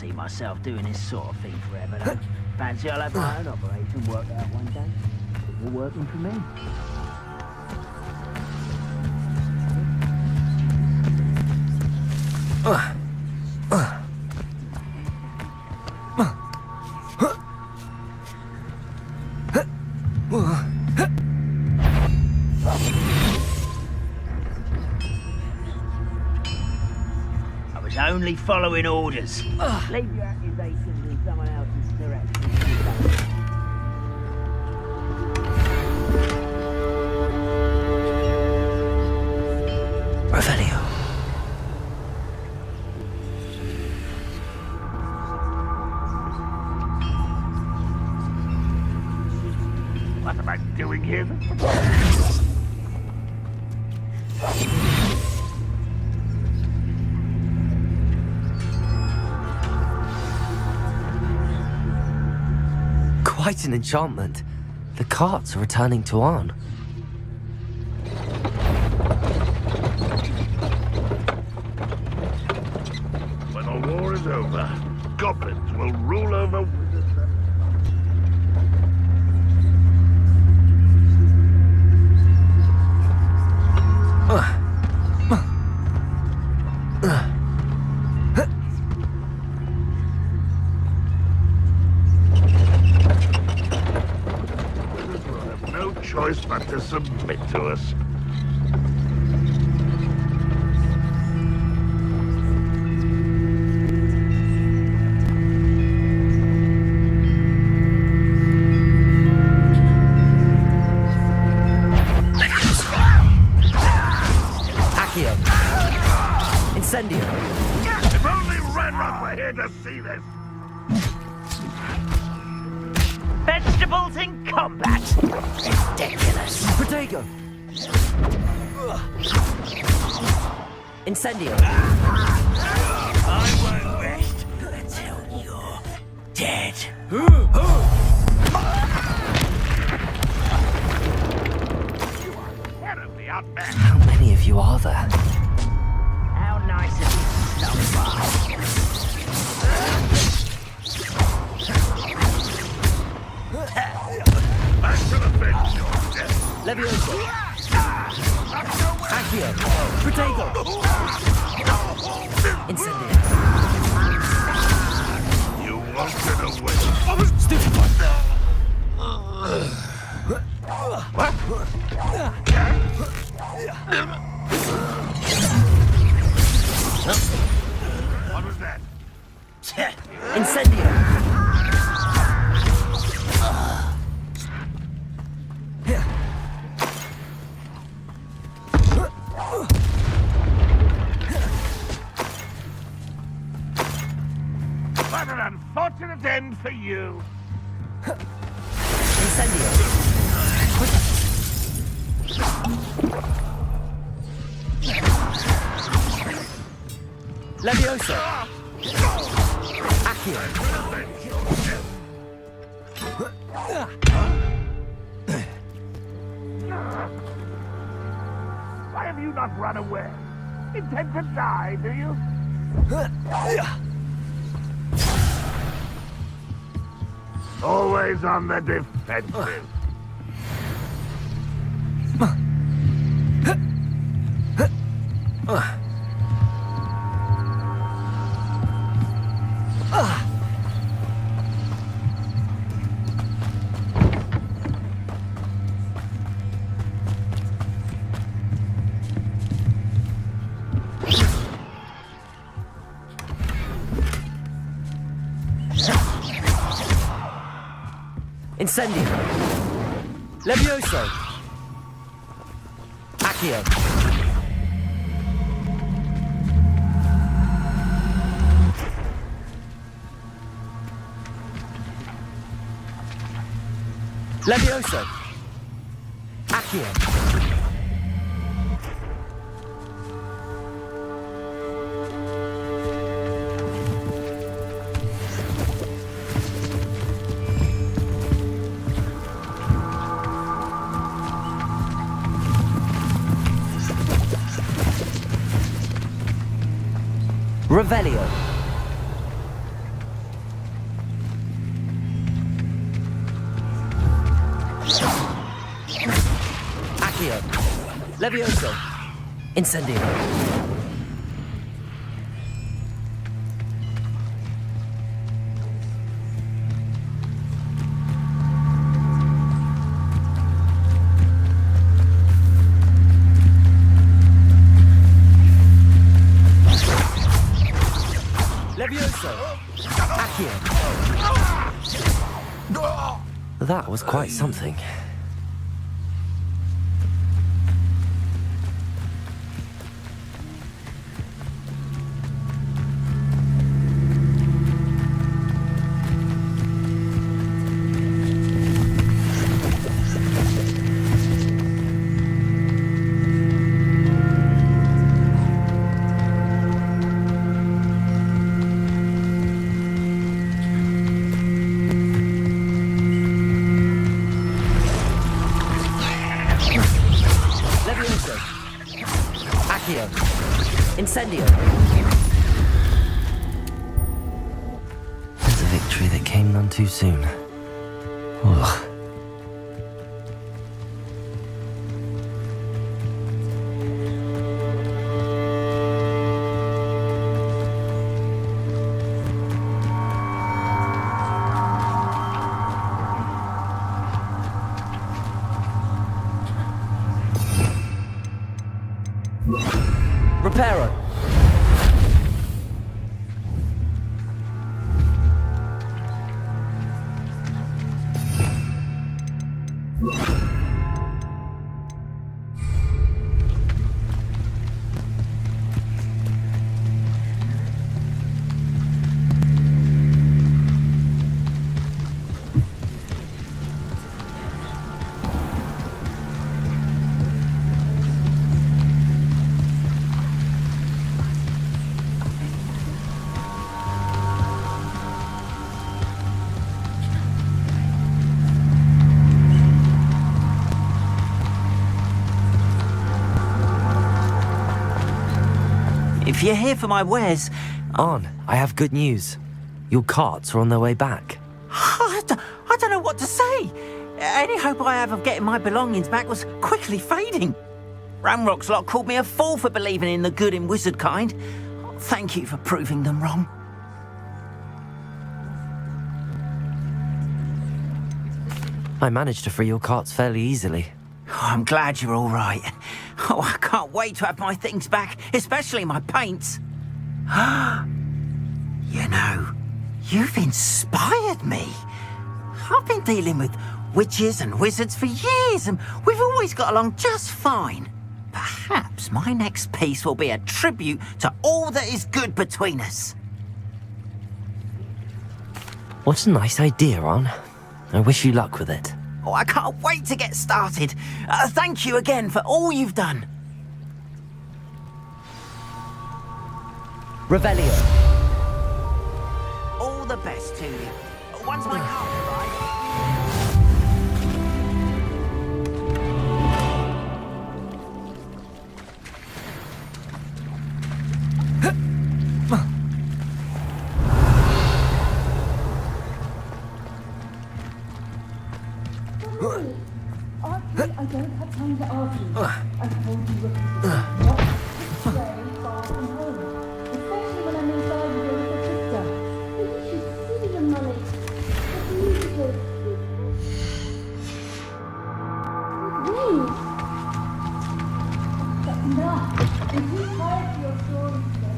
see myself doing this sort of thing forever, though. Fancy I'll have my own operation worked out one day. It's all working for me. I was only following orders. Leave your accusations in someone else's direction. Revelio. What am I doing here? Quite an enchantment. The carts are returning to Arn. When the war is over, goblins will rule over wizards. Wizards will have no choice but to submit to us. Incendio! If only Redrock were here to see this! Vegetables in combat! Ridiculous! Protego! Incendio! I won't rest until you're dead. Terribly outmatched. How many of you are there? How nice of you to stop by. Back to the bench, you're dead. Levioso! Accio! Protego! Incendio! You won't get away. I was stupefied. What? What was that? Incendio! What an unfortunate end for you. Incendio! Levioso! Accio! Why have you not run away? Intend to die, do you? Always on the defensive. Incendio! Levioso! Accio! Levioso! Accio! Revelio. Levioso! Incendio! Levioso! Accio! That was quite something. Incendio! There's a victory that came none too soon. Ugh. Reparo! If you're here for my wares... Arn, I have good news. Your carts are on their way back. I don't know what to say. Any hope I have of getting my belongings back was quickly fading. Ramrock's lot called me a fool for believing in the good in wizard kind. Thank you for proving them wrong. I managed to free your carts fairly easily. Oh, I'm glad you're all right. Oh, I can't wait to have my things back, especially my paints. You know, you've inspired me. I've been dealing with witches and wizards for years, and we've always got along just fine. Perhaps my next piece will be a tribute to all that is good between us. What a nice idea, Arn. I wish you luck with it. Oh, I can't wait to get started. Thank you again for all you've done. Revelio. All the best to you. Once my cart arrives... I don't have time to argue. I told you not to stray far from home, especially when I'm inside with your little sister. But you should see the money. The musical. That's enough. I'm too tired for your stories today.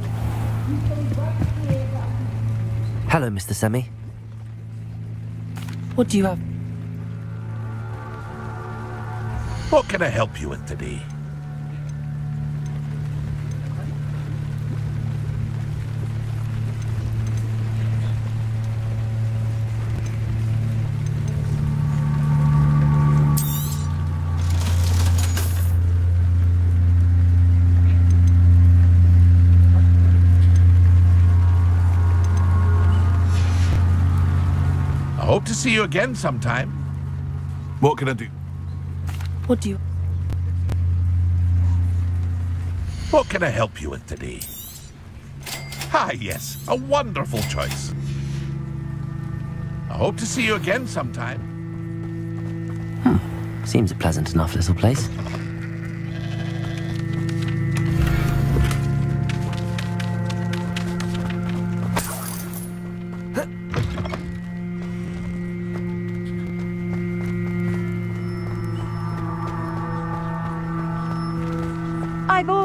You stay right here. Hello, Mr. Semi. What do you have? What can I help you with today? I hope to see you again sometime. What can I do? What do you... What can I help you with today? Ah, yes, a wonderful choice. I hope to see you again sometime. Seems a pleasant enough little place.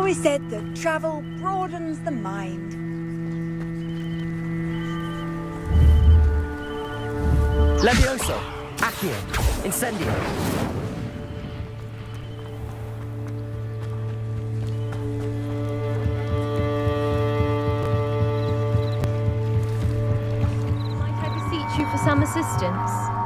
always said that travel broadens the mind. Levioso! Accio! Incendio! Might I beseech you for some assistance?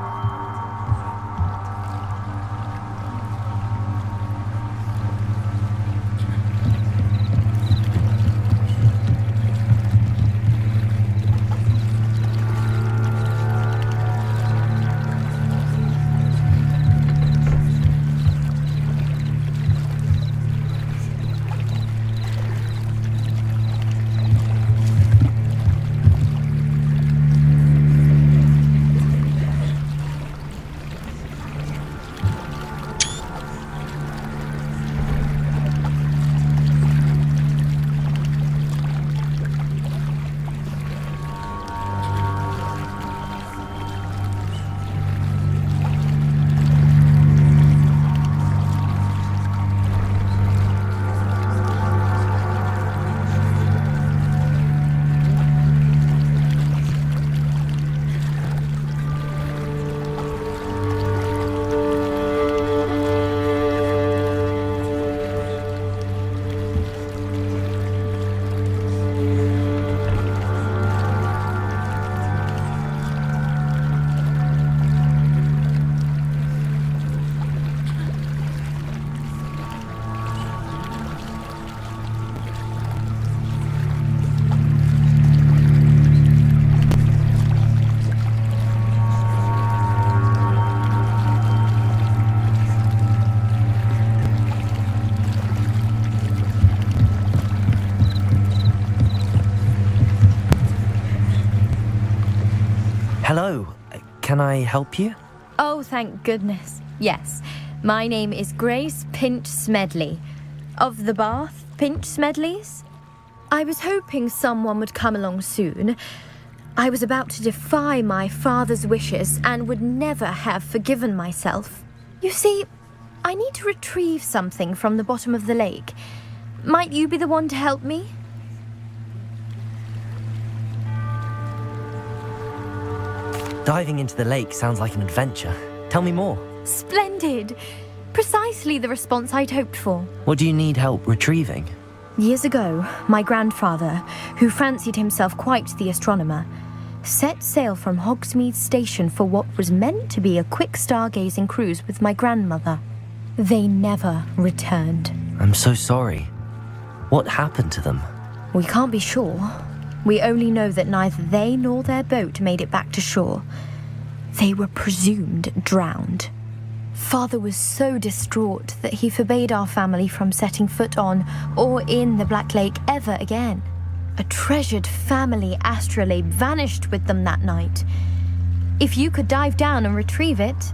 Hello, can I help you? Oh, thank goodness. Yes. My name is Grace Pinch Smedley. Of the Bath Pinch Smedleys? I was hoping someone would come along soon. I was about to defy my father's wishes and would never have forgiven myself. You see, I need to retrieve something from the bottom of the lake. Might you be the one to help me? Diving into the lake sounds like an adventure. Tell me more. Splendid! Precisely the response I'd hoped for. What do you need help retrieving? Years ago, my grandfather, who fancied himself quite the astronomer, set sail from Hogsmeade Station for what was meant to be a quick stargazing cruise with my grandmother. They never returned. I'm so sorry. What happened to them? We can't be sure. We only know that neither they nor their boat made it back to shore. They were presumed drowned. Father was so distraught that he forbade our family from setting foot on or in the Black Lake ever again. A treasured family astrolabe vanished with them that night. If you could dive down and retrieve it,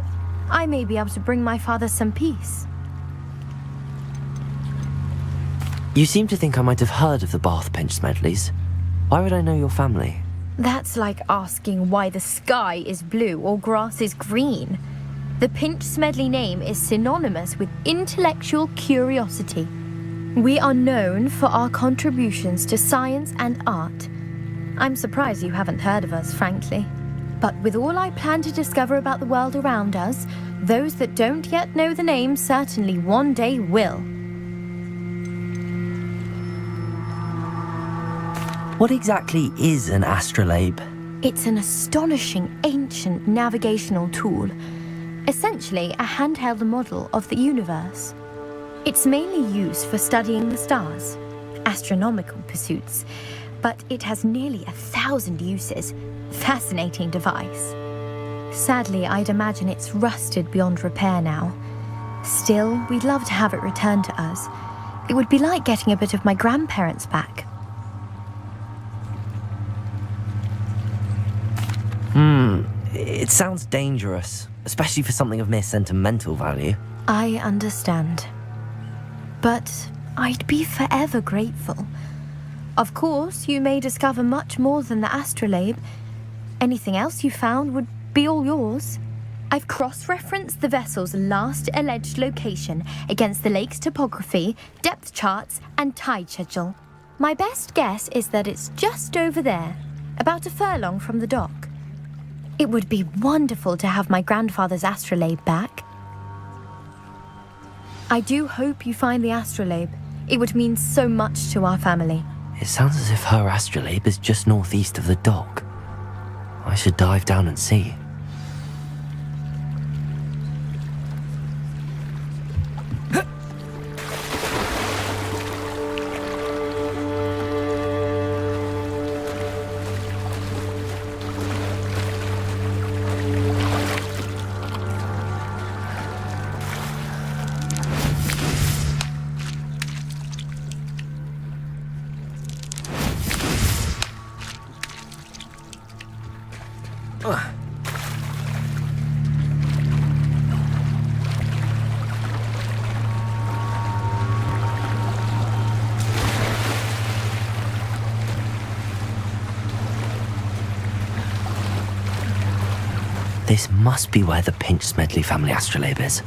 I may be able to bring my father some peace. You seem to think I might have heard of the Bath Pinch Smedleys. Why would I know your family? That's like asking why the sky is blue or grass is green. The Pinch Smedley name is synonymous with intellectual curiosity. We are known for our contributions to science and art. I'm surprised you haven't heard of us, frankly. But with all I plan to discover about the world around us, those that don't yet know the name certainly one day will. What exactly is an astrolabe? It's an astonishing ancient navigational tool. Essentially a handheld model of the universe. It's mainly used for studying the stars, astronomical pursuits, but it has nearly 1,000 uses. Fascinating device. Sadly, I'd imagine it's rusted beyond repair now. Still, we'd love to have it returned to us. It would be like getting a bit of my grandparents back. It sounds dangerous, especially for something of mere sentimental value. I understand. But I'd be forever grateful. Of course, you may discover much more than the astrolabe. Anything else you found would be all yours. I've cross-referenced the vessel's last alleged location against the lake's topography, depth charts, and tide schedule. My best guess is that it's just over there, about a furlong from the dock. It would be wonderful to have my grandfather's astrolabe back. I do hope you find the astrolabe. It would mean so much to our family. It sounds as if her astrolabe is just northeast of the dock. I should dive down and see. This must be where the Pinch-Smedley family astrolabe is.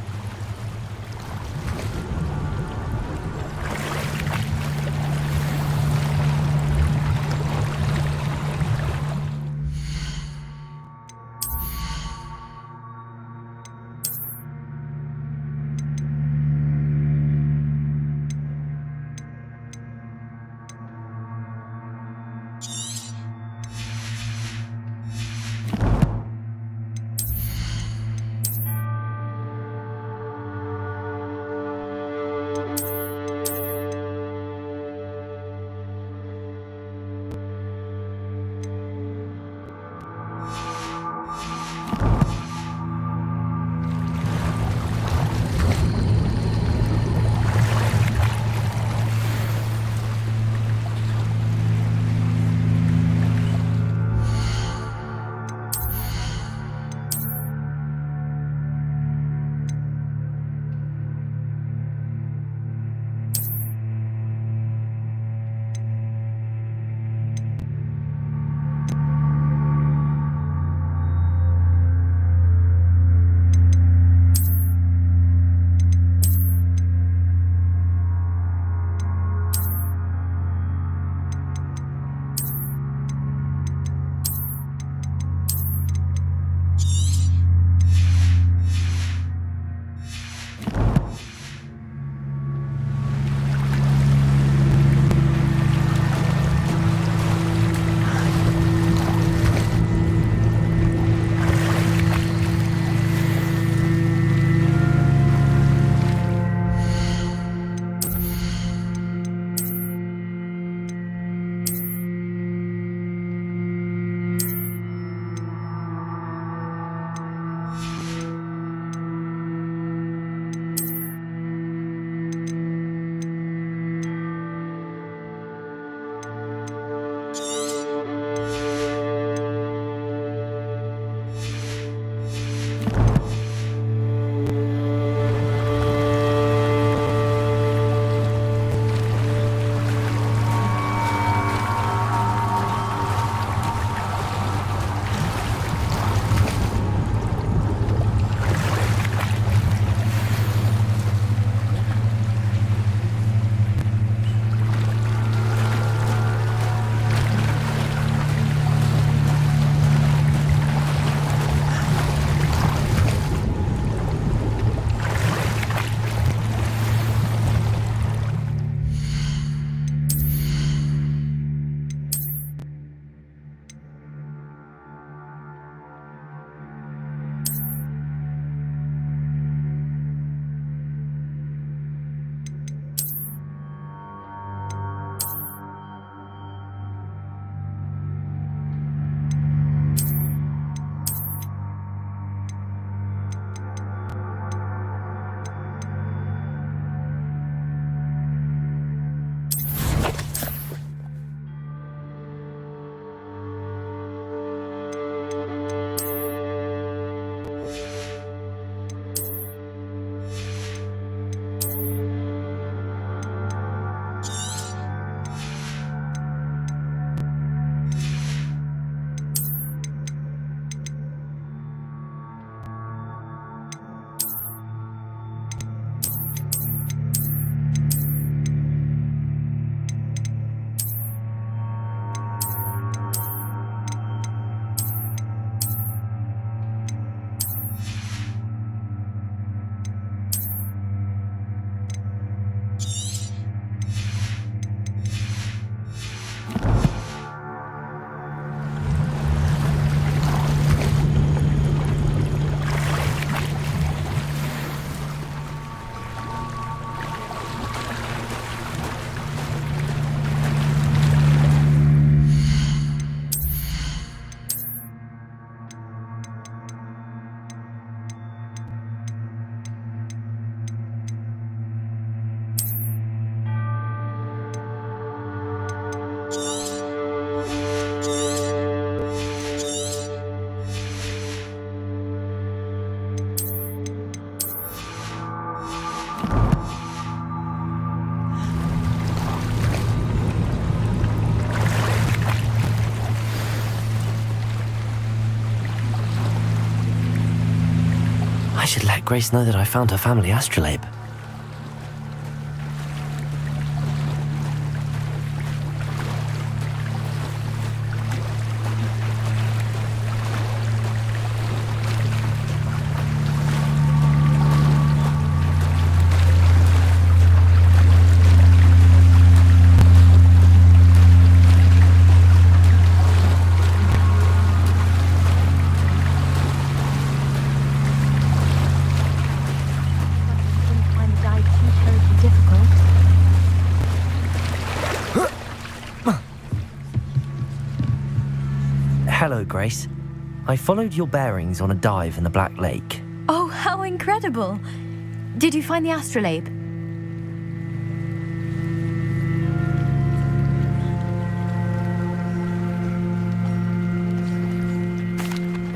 I should let Grace know that I found her family astrolabe. Hello, Grace. I followed your bearings on a dive in the Black Lake. Oh, how incredible! Did you find the astrolabe?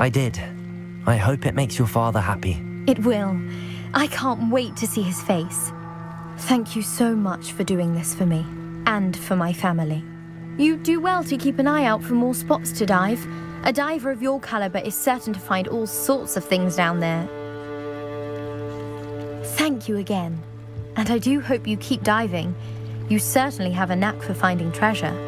I did. I hope it makes your father happy. It will. I can't wait to see his face. Thank you so much for doing this for me, and for my family. You do well to keep an eye out for more spots to dive. A diver of your caliber is certain to find all sorts of things down there. Thank you again. And I do hope you keep diving. You certainly have a knack for finding treasure.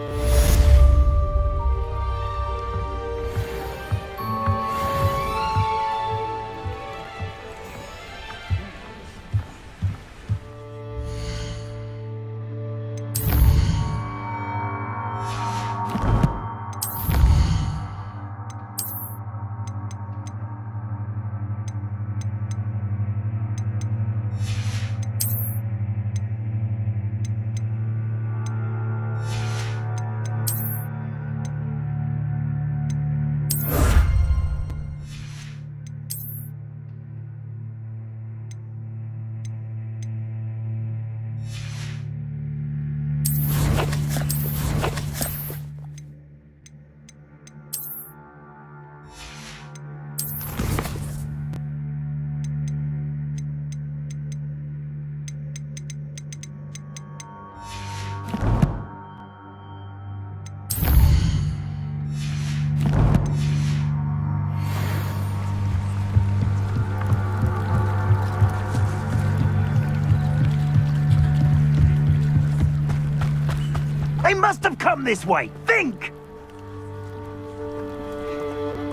They must have come this way. Think!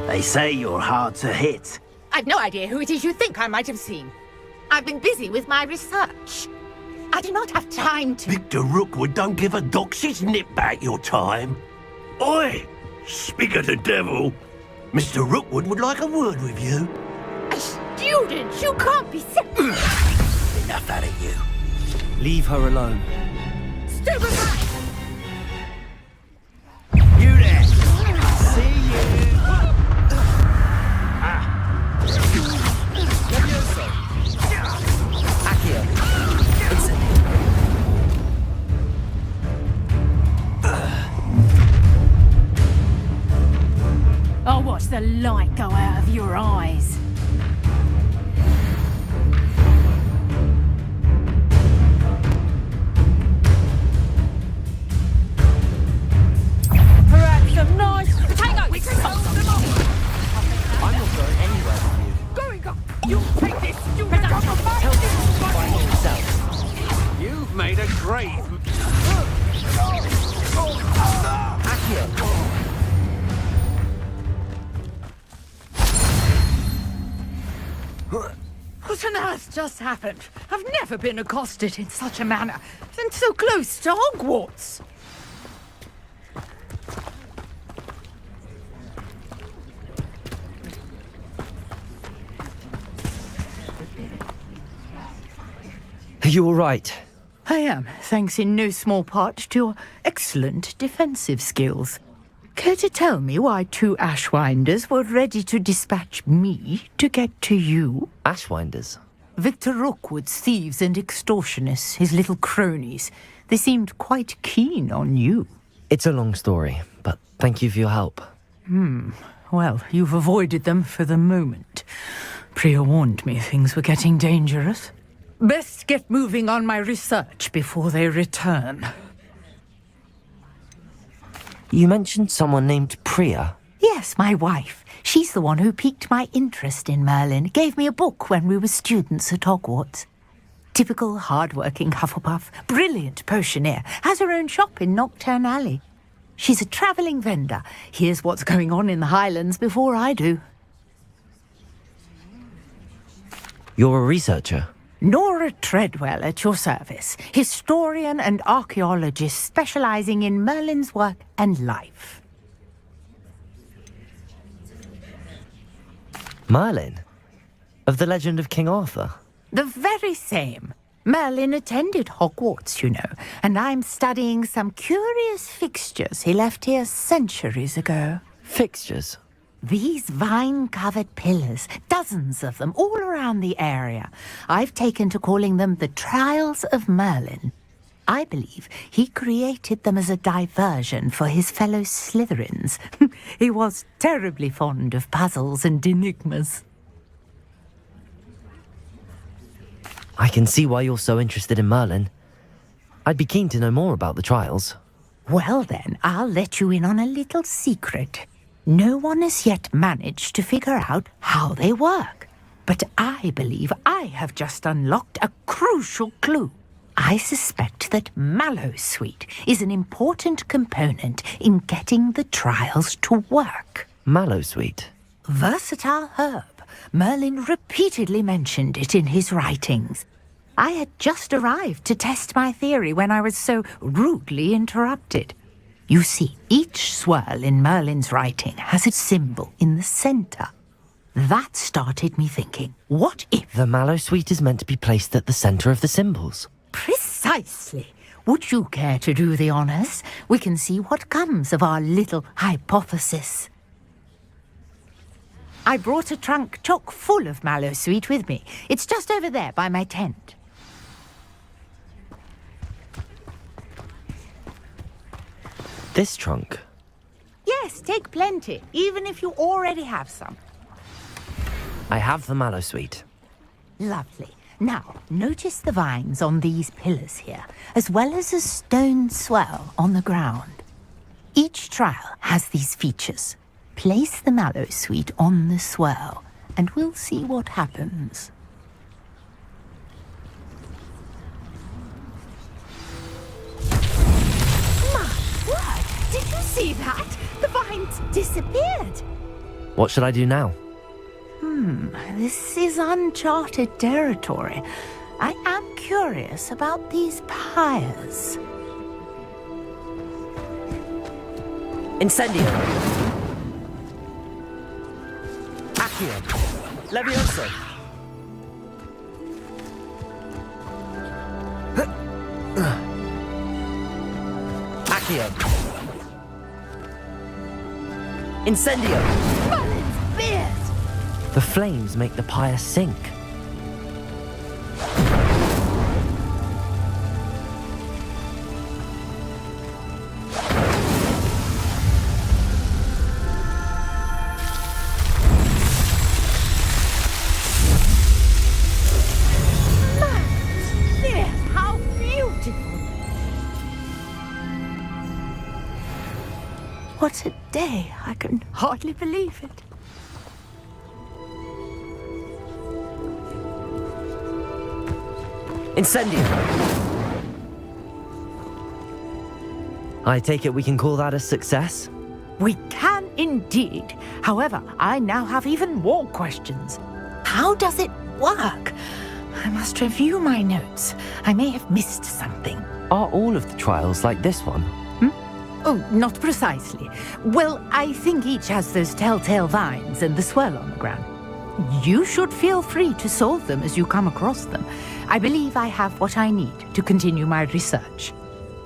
They say you're hard to hit. I've no idea who it is you think I might have seen. I've been busy with my research. I do not have time to... Victor Rookwood don't give a doxy's nip back your time. Oi! Speak of the devil. Mr. Rookwood would like a word with you. A student? You can't be... Enough out of you. Leave her alone. Stay behind! You there! See you! I'll watch the light go out of your eyes. Perhaps some nice potatoes. We can hold them off. I'm not going anywhere with you. Going up. You take this student off of my... Find yourself. You've made a grave. What on earth just happened? I've never been accosted in such a manner, and so close to Hogwarts. Are you all right? I am, thanks in no small part to your excellent defensive skills. Care to tell me why two Ashwinders were ready to dispatch me to get to you? Ashwinders? Victor Rookwood's thieves and extortionists, his little cronies. They seemed quite keen on you. It's a long story, but thank you for your help. Well, you've avoided them for the moment. Priya warned me things were getting dangerous. Best get moving on my research before they return. You mentioned someone named Priya. Yes, my wife. She's the one who piqued my interest in Merlin, gave me a book when we were students at Hogwarts. Typical hard-working Hufflepuff, brilliant potioneer, has her own shop in Nocturne Alley. She's a travelling vendor. Hears what's going on in the Highlands before I do. You're a researcher? Nora Treadwell at your service, historian and archaeologist specialising in Merlin's work and life. Merlin? Of the legend of King Arthur? The very same. Merlin attended Hogwarts, you know, and I'm studying some curious fixtures he left here centuries ago. Fixtures? These vine-covered pillars, dozens of them, all around the area. I've taken to calling them the Trials of Merlin. I believe he created them as a diversion for his fellow Slytherins. He was terribly fond of puzzles and enigmas. I can see why you're so interested in Merlin. I'd be keen to know more about the trials. Well then, I'll let you in on a little secret. No one has yet managed to figure out how they work. But I believe I have just unlocked a crucial clue. I suspect that Mallowsweet is an important component in getting the trials to work. Mallowsweet? Versatile herb. Merlin repeatedly mentioned it in his writings. I had just arrived to test my theory when I was so rudely interrupted. You see, each swirl in Merlin's writing has a symbol in the centre. That started me thinking, what if... The Mallowsweet is meant to be placed at the centre of the symbols. Precisely. Would you care to do the honours? We can see what comes of our little hypothesis. I brought a trunk chock full of Mallowsweet with me. It's just over there by my tent. This trunk? Yes, take plenty, even if you already have some. I have the Mallowsweet. Lovely. Now, notice the vines on these pillars here, as well as a stone swell on the ground. Each trial has these features. Place the Mallowsweet on the swell, and we'll see what happens. My word! Did you see that? The vines disappeared! What should I do now? This is uncharted territory. I am curious about these pyres. Incendio! Accio! Levioso! Accio! Incendio! Merlin's beard! The flames make the pyre sink. How beautiful! What a day! I can hardly believe it. Incendio! I take it we can call that a success? We can indeed. However, I now have even more questions. How does it work? I must review my notes. I may have missed something. Are all of the trials like this one? Oh, not precisely. Well, I think each has those telltale vines and the swirl on the ground. You should feel free to solve them as you come across them. I believe I have what I need to continue my research.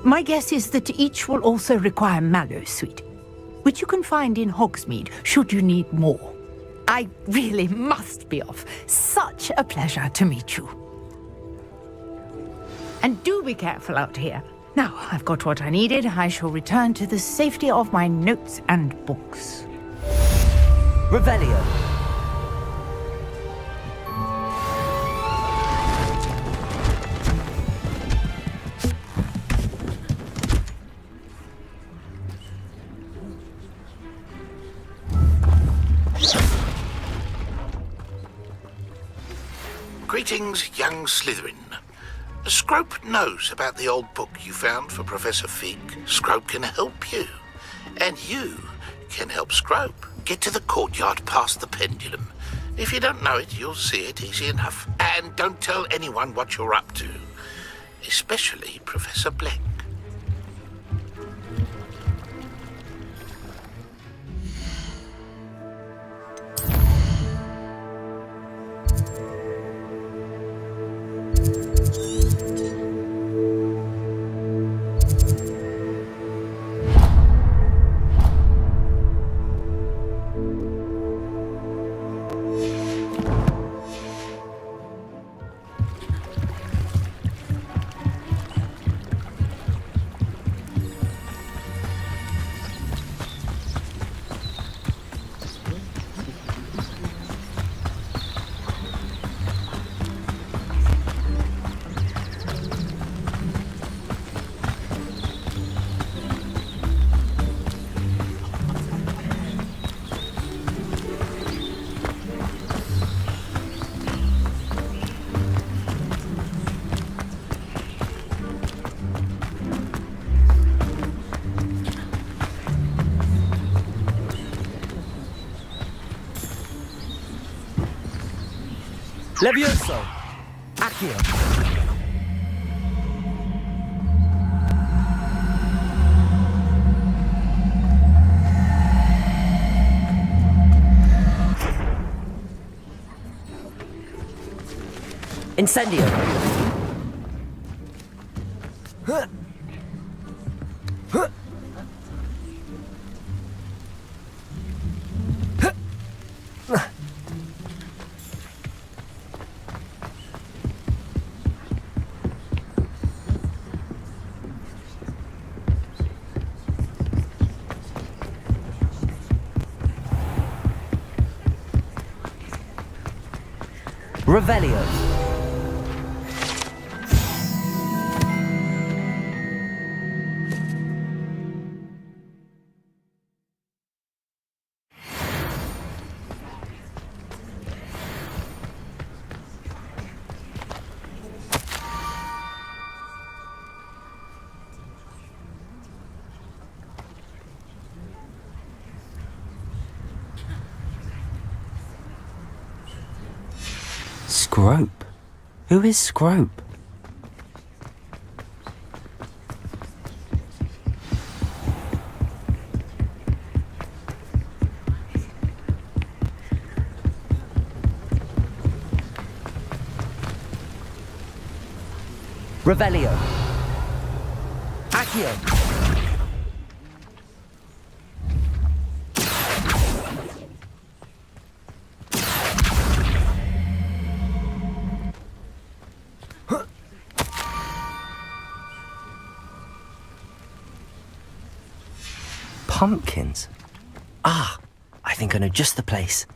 My guess is that each will also require Mallowsweet, which you can find in Hogsmeade should you need more. I really must be off. Such a pleasure to meet you. And do be careful out here. Now I've got what I needed, I shall return to the safety of my notes and books. Revelio! Greetings, young Slytherin. Scrope knows about the old book you found for Professor Fig. Scrope can help you. And you can help Scrope. Get to the courtyard past the pendulum. If you don't know it, you'll see it easy enough. And don't tell anyone what you're up to. Especially Professor Black. Levioso! Accio! Incendio! Revelio. Scrope? Who is Scrope? Revelio. Accio. Pumpkins? Ah, I think I know just the place.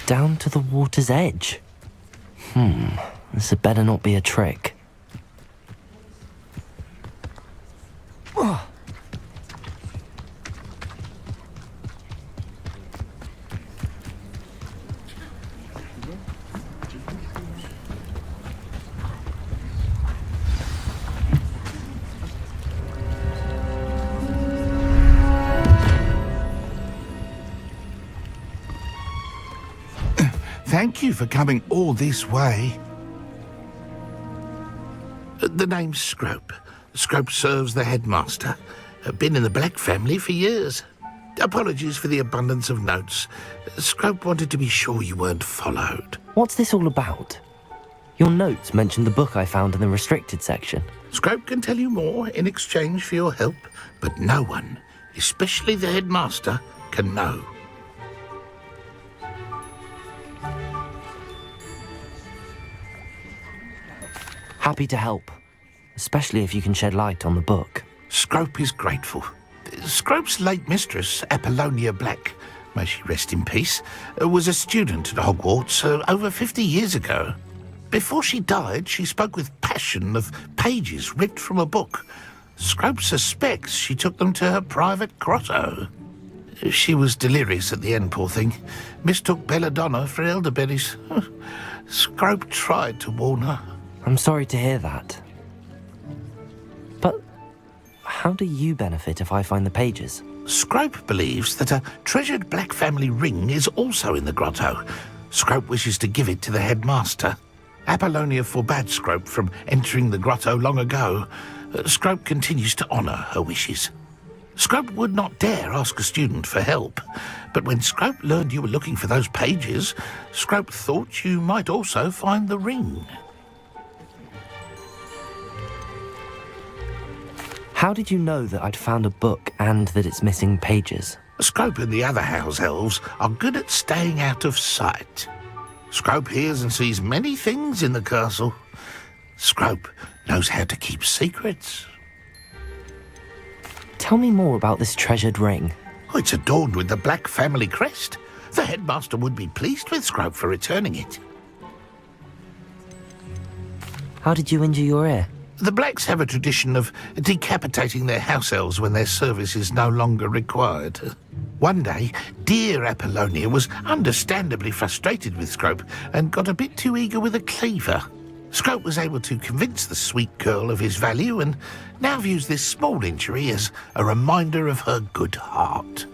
Down to the water's edge. This had better not be a trick. Thank you for coming all this way. The name's Scrope. Scrope serves the headmaster. Been in the Black family for years. Apologies for the abundance of notes. Scrope wanted to be sure you weren't followed. What's this all about? Your notes mentioned the book I found in the restricted section. Scrope can tell you more in exchange for your help, but no one, especially the headmaster, can know. Happy to help, especially if you can shed light on the book. Scrope is grateful. Scrope's late mistress, Apollonia Black, may she rest in peace, was a student at Hogwarts over 50 years ago. Before she died, she spoke with passion of pages ripped from a book. Scrope suspects she took them to her private grotto. She was delirious at the end, poor thing. Mistook belladonna for elderberries. Scrope tried to warn her. I'm sorry to hear that. But how do you benefit if I find the pages? Scrope believes that a treasured Black family ring is also in the grotto. Scrope wishes to give it to the headmaster. Apollonia forbade Scrope from entering the grotto long ago. Scrope continues to honour her wishes. Scrope would not dare ask a student for help, but when Scrope learned you were looking for those pages, Scrope thought you might also find the ring. How did you know that I'd found a book and that it's missing pages? Scrope and the other house elves are good at staying out of sight. Scrope hears and sees many things in the castle. Scrope knows how to keep secrets. Tell me more about this treasured ring. Oh, it's adorned with the Black family crest. The headmaster would be pleased with Scrope for returning it. How did you injure your ear? The Blacks have a tradition of decapitating their house elves when their service is no longer required. One day, dear Apollonia was understandably frustrated with Scrope and got a bit too eager with a cleaver. Scrope was able to convince the sweet girl of his value and now views this small injury as a reminder of her good heart.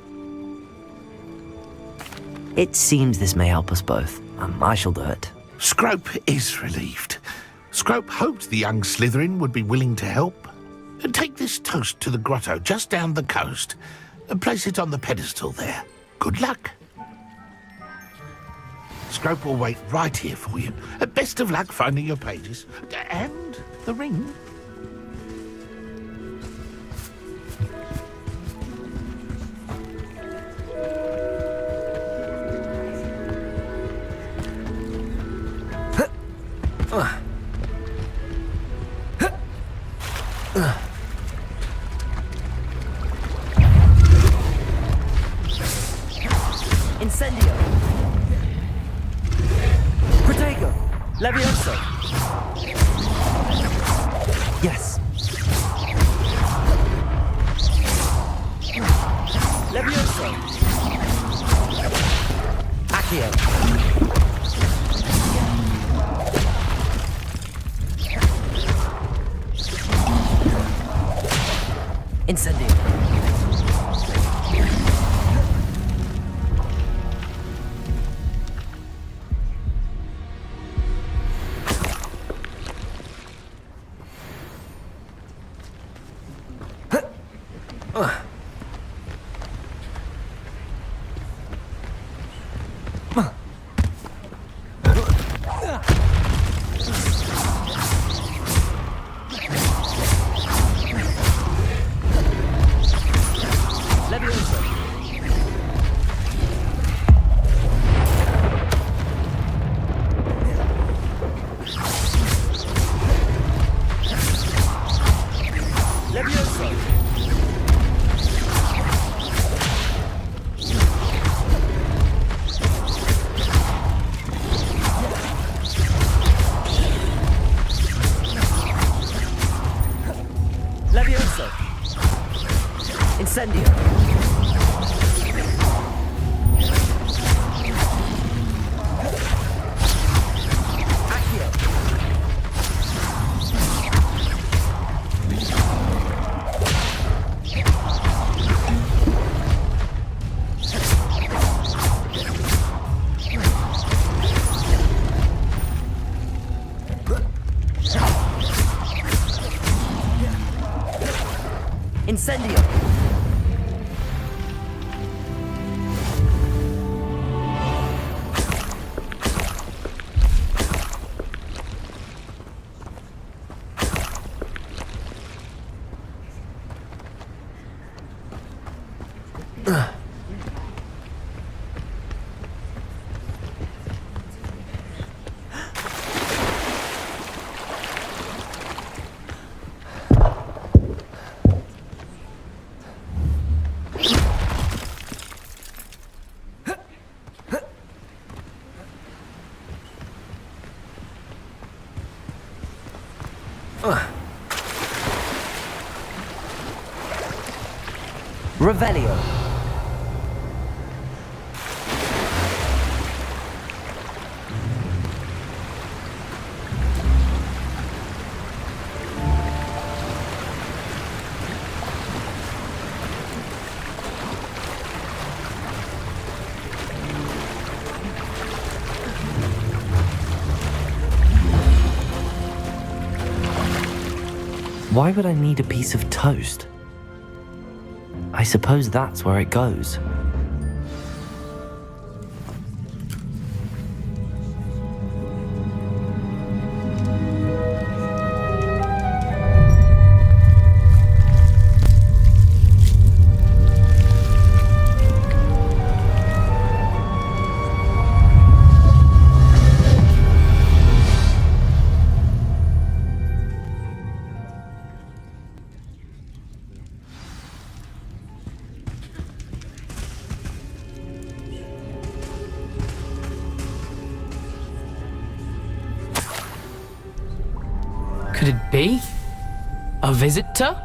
It seems this may help us both. I shall do it. Scrope is relieved. Scrope hoped the young Slytherin would be willing to help. Take this toast to the grotto just down the coast and place it on the pedestal there. Good luck. Scrope will wait right here for you. Best of luck finding your pages. And the ring. Incendio! Protego! Levioso! Yes. Levioso! Accio! Incendio! Revelio. Why would I need a piece of toast? I suppose that's where it goes. Could it be? A visitor?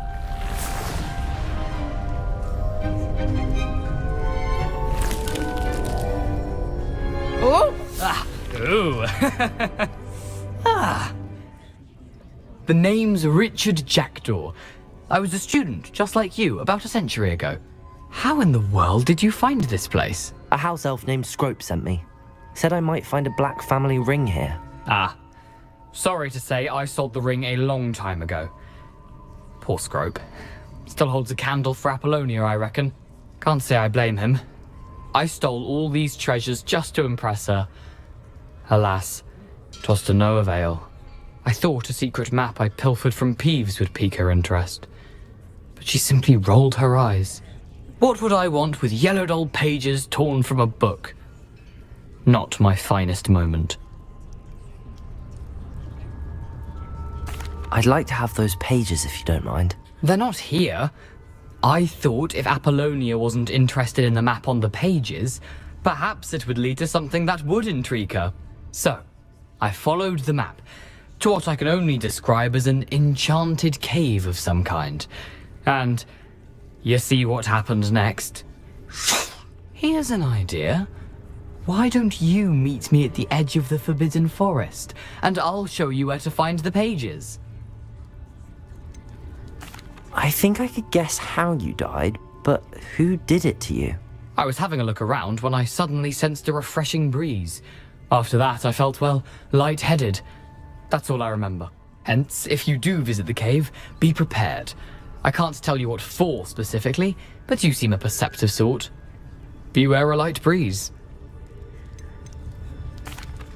Oh! Ah! Ooh! Ah! The name's Richard Jackdaw. I was a student, just like you, about a century ago. How in the world did you find this place? A house elf named Scrope sent me. Said I might find a black family ring here. Ah. Sorry to say, I sold the ring a long time ago. Poor Scrope. Still holds a candle for Apollonia, I reckon. Can't say I blame him. I stole all these treasures just to impress her. Alas, 'twas to no avail. I thought a secret map I pilfered from Peeves would pique her interest. But she simply rolled her eyes. What would I want with yellowed old pages torn from a book? Not my finest moment. I'd like to have those pages if you don't mind. They're not here. I thought if Apollonia wasn't interested in the map on the pages, perhaps it would lead to something that would intrigue her. So, I followed the map to what I can only describe as an enchanted cave of some kind. And you see what happened next? Here's an idea. Why don't you meet me at the edge of the Forbidden Forest, and I'll show you where to find the pages. I think I could guess how you died, but who did it to you? I was having a look around when I suddenly sensed a refreshing breeze. After that, I felt, well, lightheaded. That's all I remember. Hence, if you do visit the cave, be prepared. I can't tell you what for specifically, but you seem a perceptive sort. Beware a light breeze.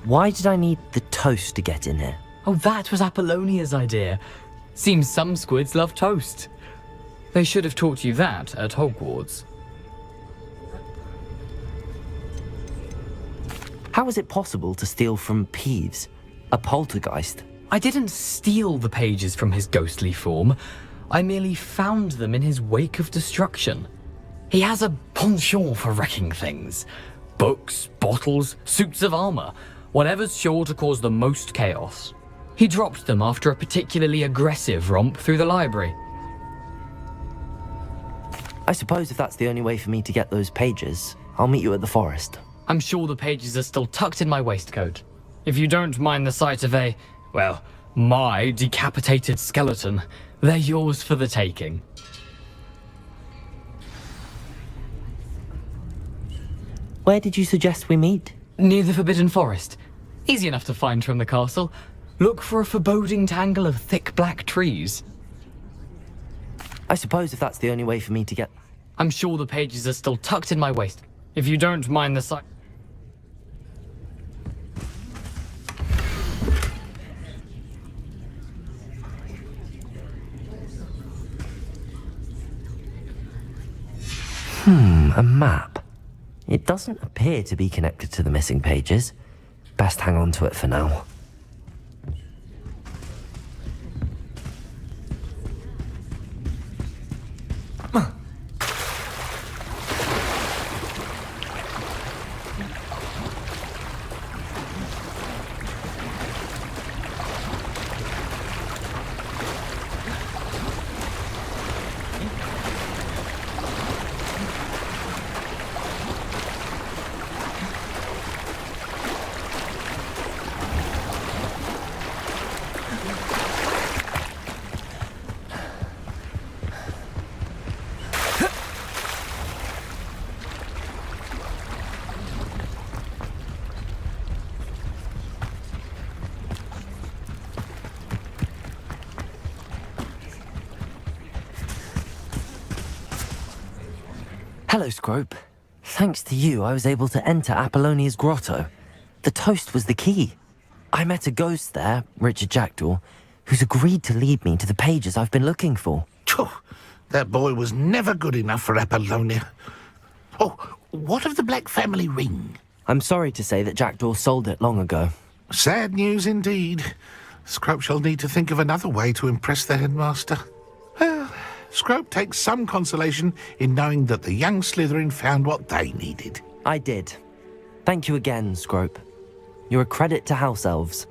Why did I need the toast to get in here? Oh, that was Apollonia's idea. Seems some squids love toast. They should have taught you that at Hogwarts. How is it possible to steal from Peeves, a poltergeist? I didn't steal the pages from his ghostly form. I merely found them in his wake of destruction. He has a penchant for wrecking things. Books, bottles, suits of armor, whatever's sure to cause the most chaos. He dropped them after a particularly aggressive romp through the library. I suppose if that's the only way for me to get those pages, I'll meet you at the forest. I'm sure the pages are still tucked in my waistcoat. If you don't mind the sight of a, well, my decapitated skeleton, they're yours for the taking. Where did you suggest we meet? Near the Forbidden Forest. Easy enough to find from the castle. Look for a foreboding tangle of thick black trees. I suppose if that's the only way for me to get... I'm sure the pages are still tucked in my waist. If you don't mind the sight... A map. It doesn't appear to be connected to the missing pages. Best hang on to it for now. Hello, Scrope. Thanks to you, I was able to enter Apollonia's grotto. The toast was the key. I met a ghost there, Richard Jackdaw, who's agreed to lead me to the pages I've been looking for. That boy was never good enough for Apollonia. Oh, what of the Black family ring? I'm sorry to say that Jackdaw sold it long ago. Sad news indeed. Scrope shall need to think of another way to impress the headmaster. Well, Scrope takes some consolation in knowing that the young Slytherin found what they needed. I did. Thank you again, Scrope. You're a credit to House Elves.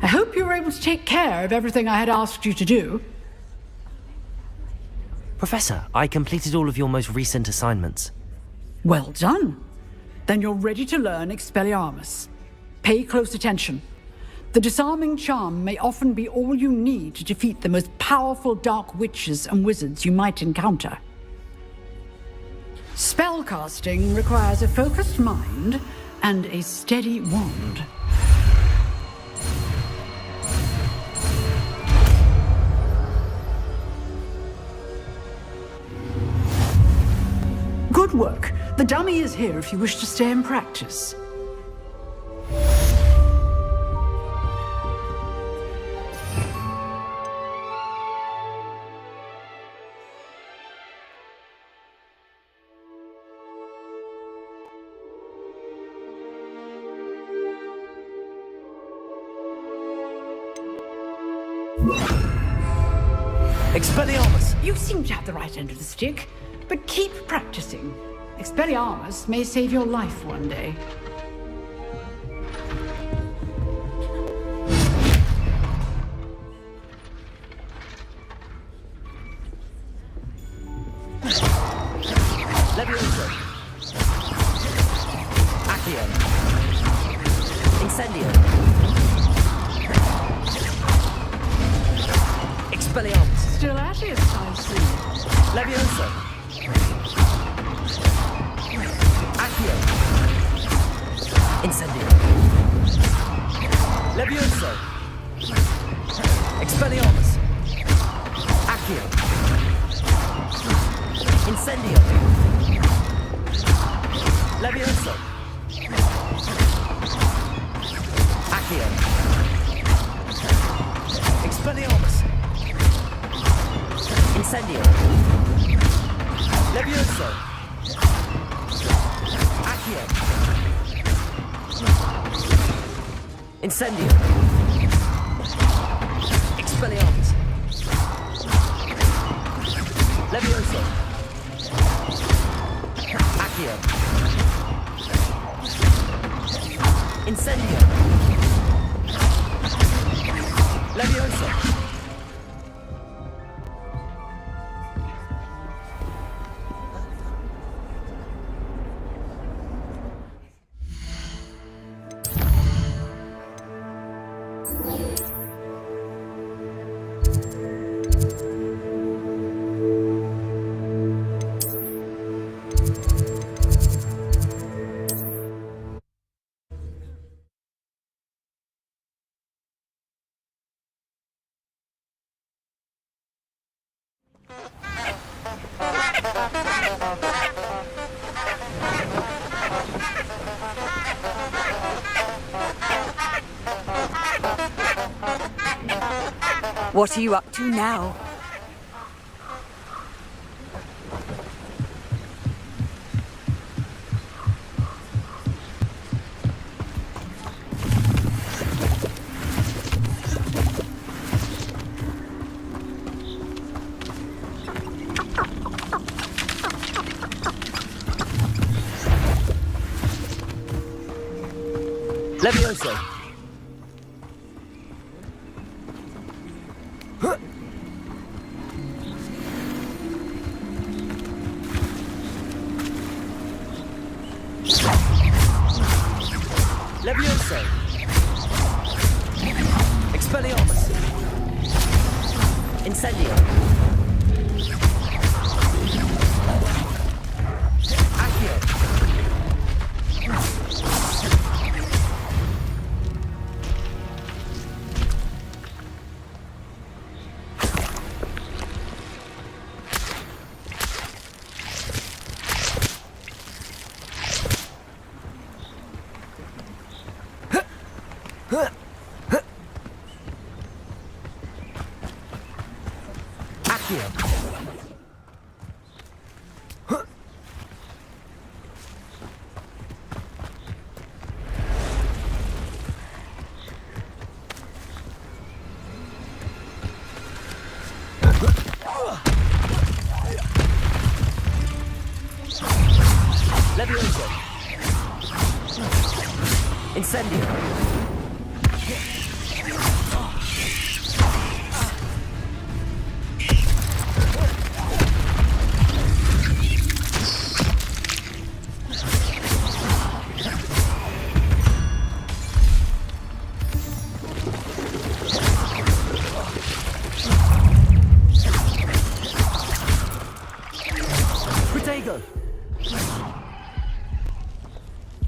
I hope you were able to take care of everything I had asked you to do. Professor, I completed all of your most recent assignments. Well done. Then you're ready to learn Expelliarmus. Pay close attention. The disarming charm may often be all you need to defeat the most powerful dark witches and wizards you might encounter. Spellcasting requires a focused mind and a steady wand. Good work. The dummy is here if you wish to stay and practice. Expelliarmus! You seem to have the right end of the stick, but keep practicing. Expelliarmus may save your life one day. Levioso. Accio. Incendio. Expelliarmus. Still at it, I see. Levioso. Accio. Incendio. Levioso. Expelliarmus. Accio. Incendio. Levioso. Accio. Expelliarmus. Incendio. Levioso. Accio. Incendio. Expelliarmus. Levioso. Accio. Incendio. Levioso. What are you up to now? Levioso. Levioso. Expelliarmus. Incendio. Accio. Accio. Levioso. Incendio.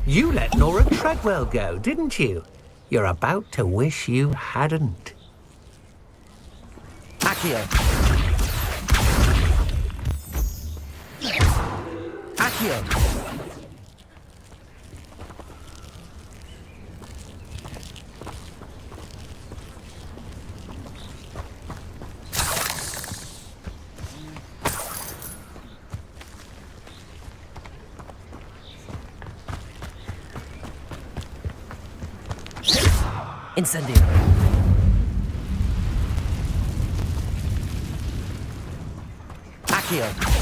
You let Nora Treadwell go, didn't you? You're about to wish you hadn't. Accio. Accio! Incendio. Accio.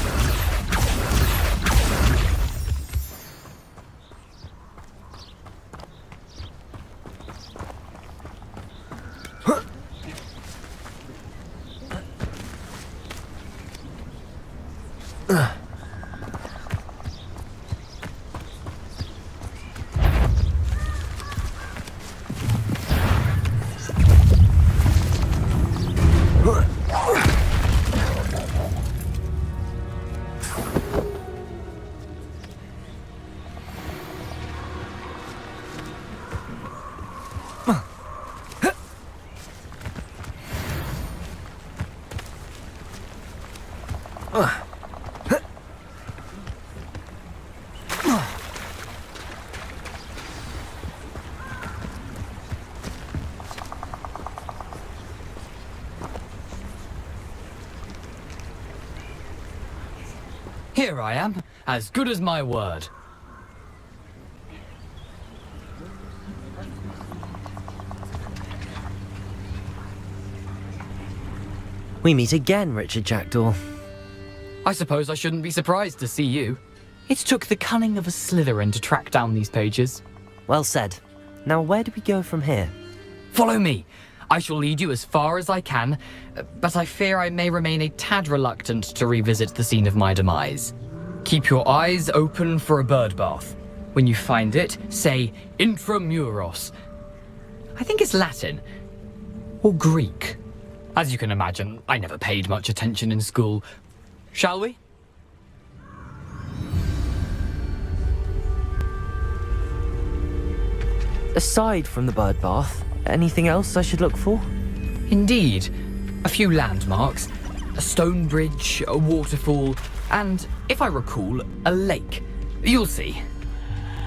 Here I am, as good as my word. We meet again, Richard Jackdaw. I suppose I shouldn't be surprised to see you. It took the cunning of a Slytherin to track down these pages. Well said. Now where do we go from here? Follow me. I shall lead you as far as I can, but I fear I may remain a tad reluctant to revisit the scene of my demise. Keep your eyes open for a bird bath. When you find it, say intramuros. I think it's Latin. Or Greek. As you can imagine, I never paid much attention in school. Shall we? Aside from the bird bath, anything else I should look for? Indeed. A few landmarks, a stone bridge, a waterfall, and, if I recall, a lake. You'll see.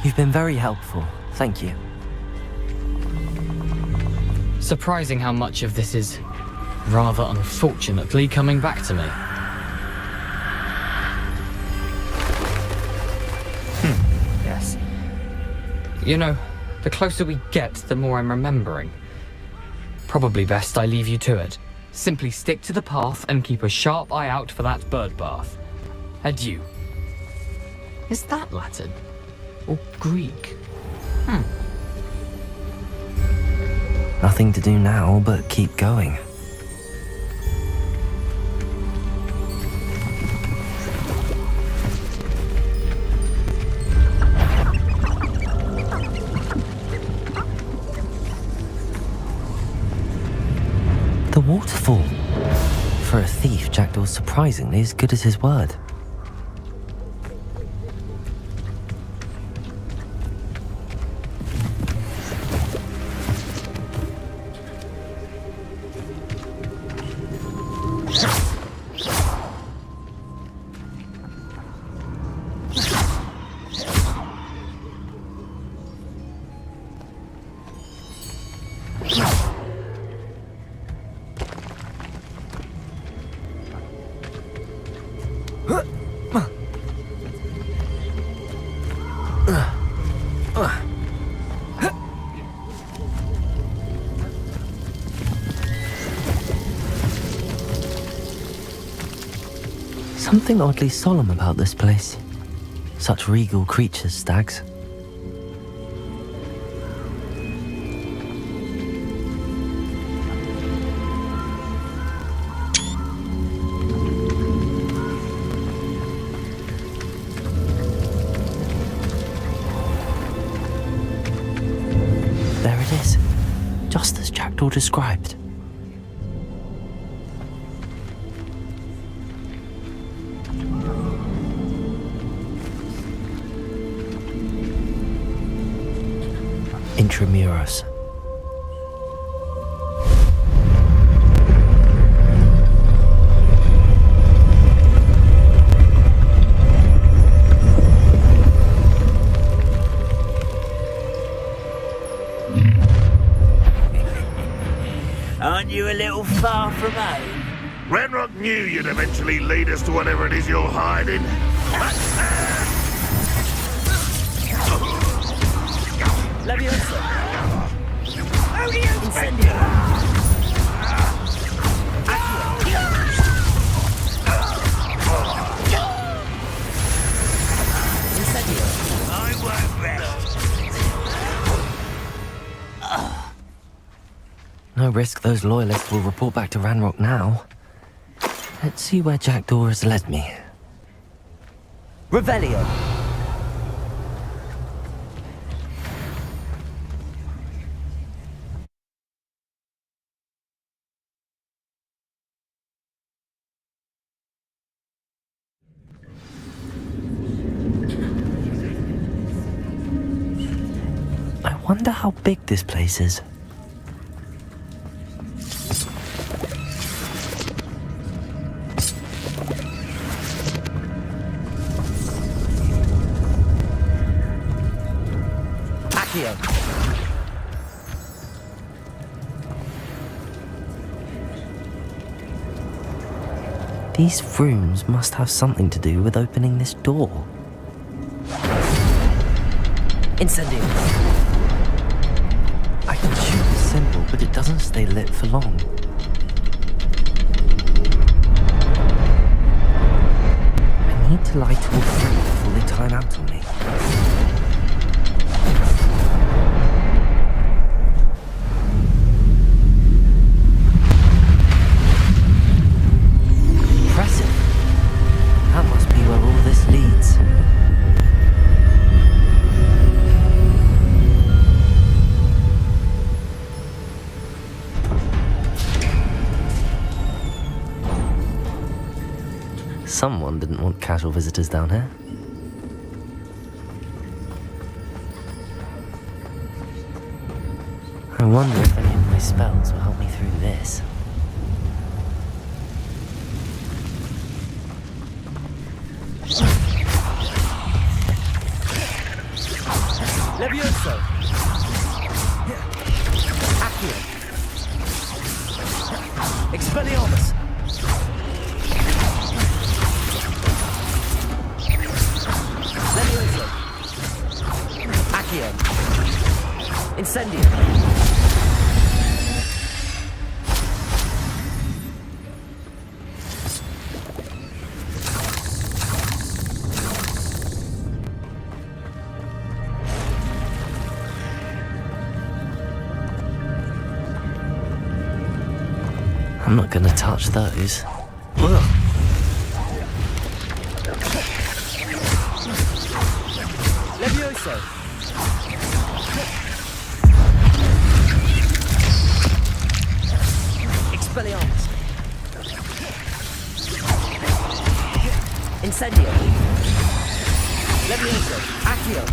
You've been very helpful. Thank you. Surprising how much of this is, rather unfortunately, coming back to me. Yes. You know, the closer we get, the more I'm remembering. Probably best I leave you to it. Simply stick to the path and keep a sharp eye out for that bird bath. Adieu. Is that Latin? Or Greek? Nothing to do now but keep going. The waterfall. For a thief, Jackdaw's surprisingly as good as his word. Something oddly solemn about this place. Such regal creatures, stags. There it is, just as Jackdaw described. Intramuros. little far from home? Renrock knew you'd eventually lead us to whatever it is you're hiding. Leviosa. Incendio. I won't rest. No risk those loyalists will report back to Ranrock now. Let's see where Jackdaw has led me. Revelio. I wonder how big this place is. These rooms must have something to do with opening this door. Incendio. I can shoot the symbol, but it doesn't stay lit for long. I need to light all three before they time out on me. Impressive. That must be where all this leads. Someone didn't want casual visitors down here. I wonder if any of my spells will help me through this. Levioso. Accio. Expelliarmus. Levioso. Accio. Incendio. I'm not gonna touch those. Levioso. Expelliarmus. Incendio. Levioso. Accio.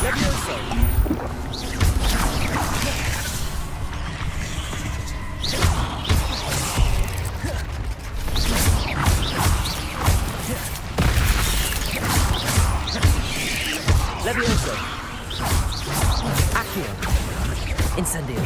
Levioso. Levioso. Accio. Incendio.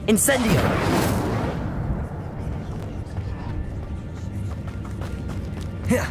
Incendio! Yeah.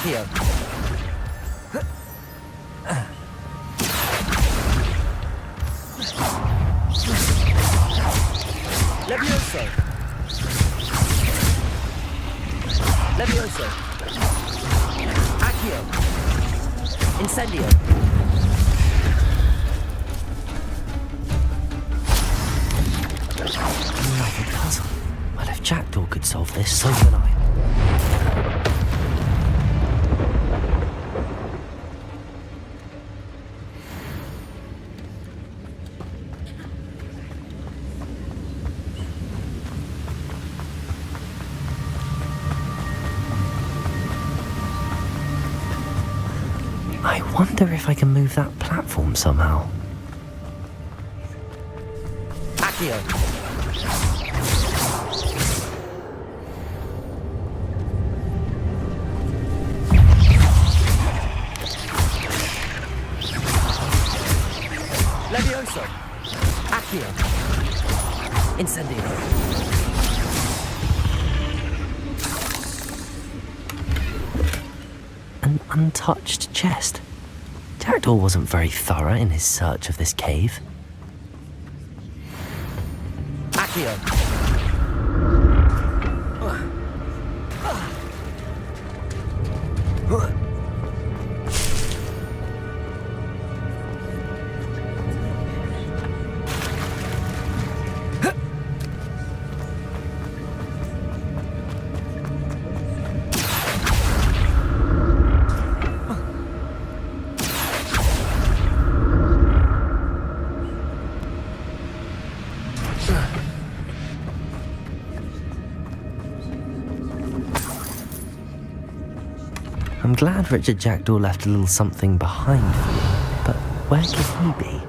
Accio. Levioso. Levioso. Accio. Incendio. Another puzzle. Well, if Jackdaw could solve this, so can I. I wonder if I can move that platform somehow. Accio. Levioso. Accio. Incendio. An untouched chest. Jackdaw wasn't very thorough in his search of this cave. Accio. I'm glad Richard Jackdaw left a little something behind for me, but where could he be?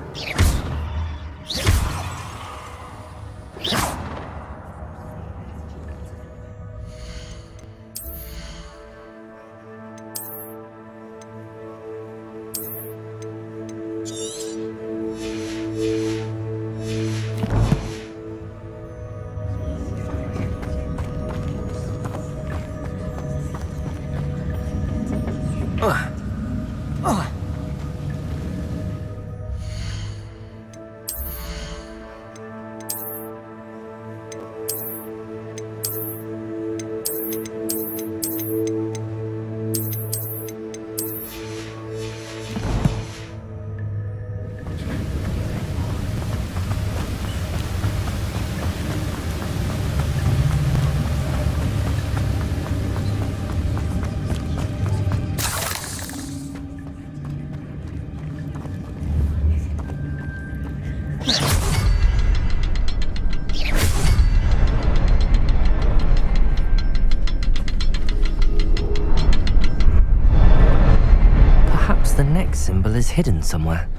The next symbol is hidden somewhere.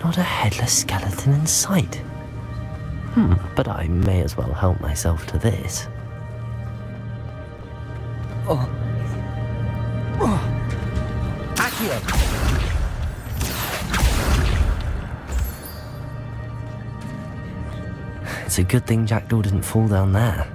Not a headless skeleton in sight. But I may as well help myself to this. Accio! It's a good thing Jackdaw didn't fall down there.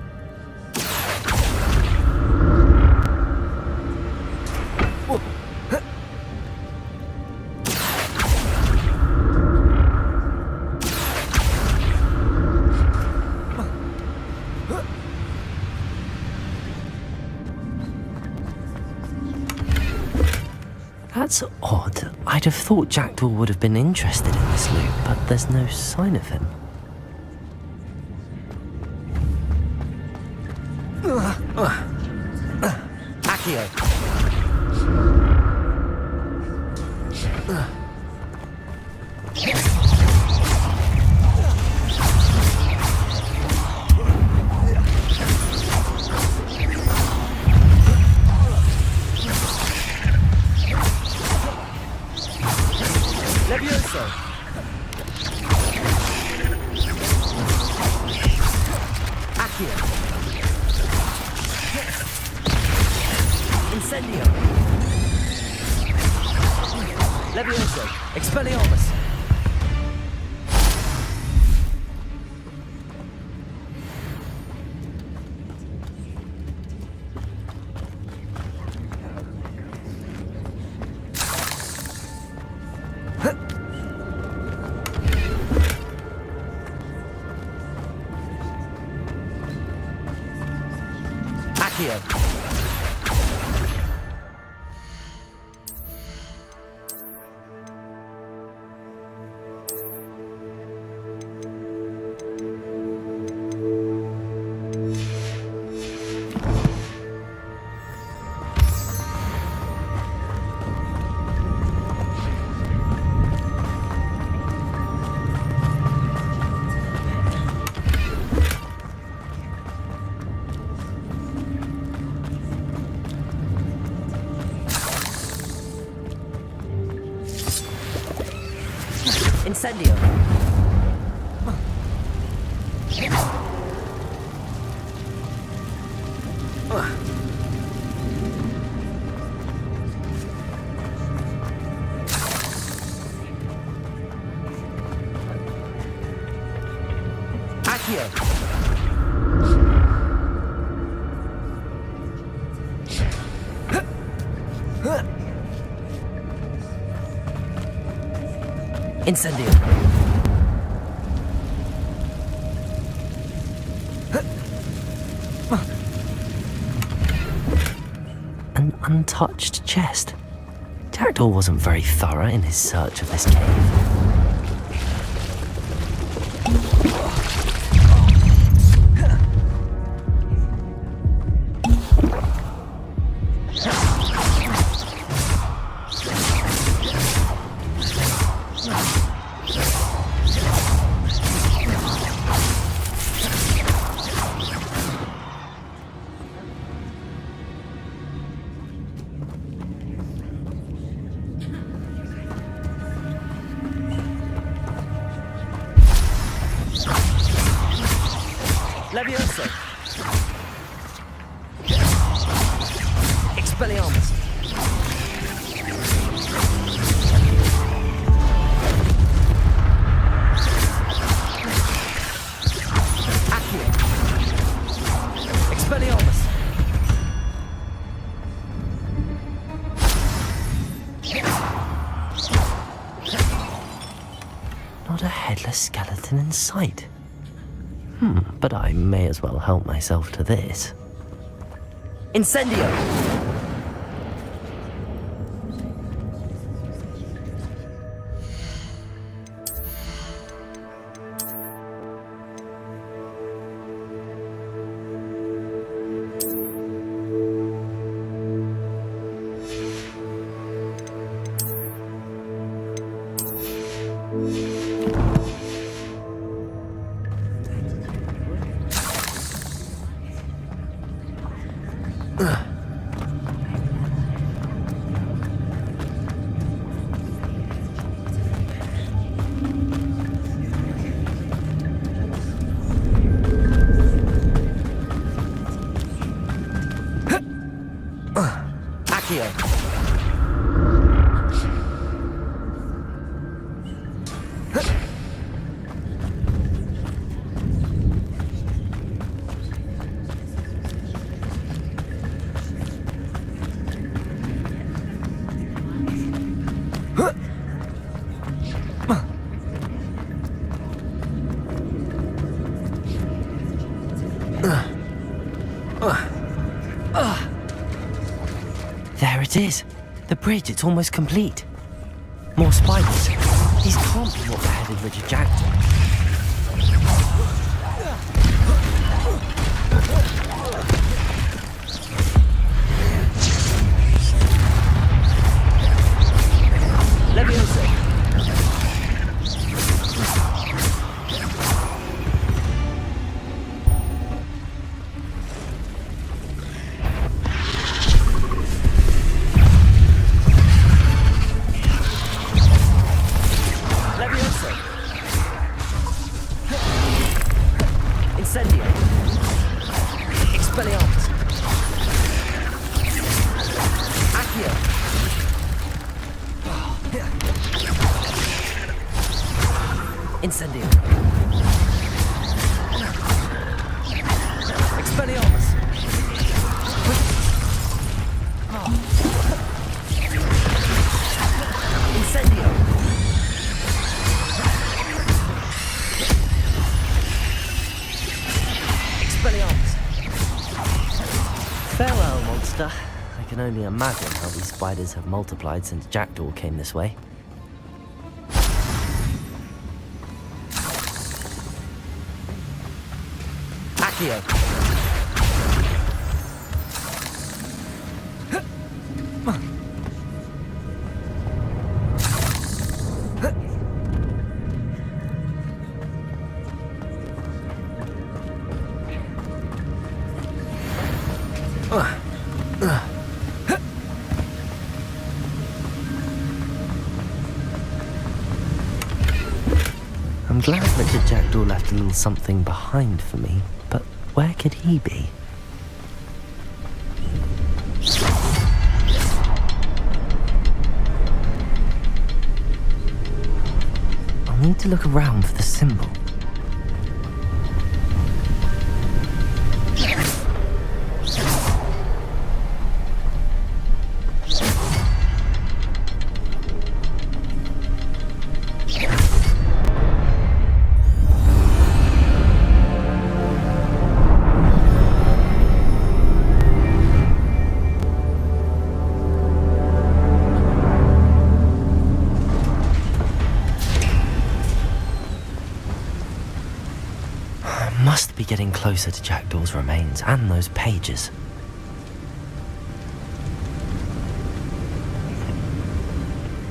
That's odd. I'd have thought Jackdaw would have been interested in this loot, but there's no sign of him. Accio. Levioso. Accio. Incendio. Levioso. Expelliarmus. Accio. Incendio. Accio. Incendio. An untouched chest. Jackdaw wasn't very thorough in his search of this cave. Levioso. Expelliarmus. Accio. Expelliarmus. Not a headless skeleton in sight. But I may as well help myself to this. Incendio! It is. The bridge, it's almost complete. More spiders. These can't be what beheaded Richard Jackdaw. Leviosa. Incendio. Expelliarmus. Accio. Incendio. Expelliarmus. Incendio. Farewell, monster. I can only imagine how these spiders have multiplied since Jackdaw came this way. Accio. I'm glad Richard Jackdaw left a little something behind for me, but where could he be? I'll need to look around for the symbol. Must be getting closer to Jackdaw's remains and those pages.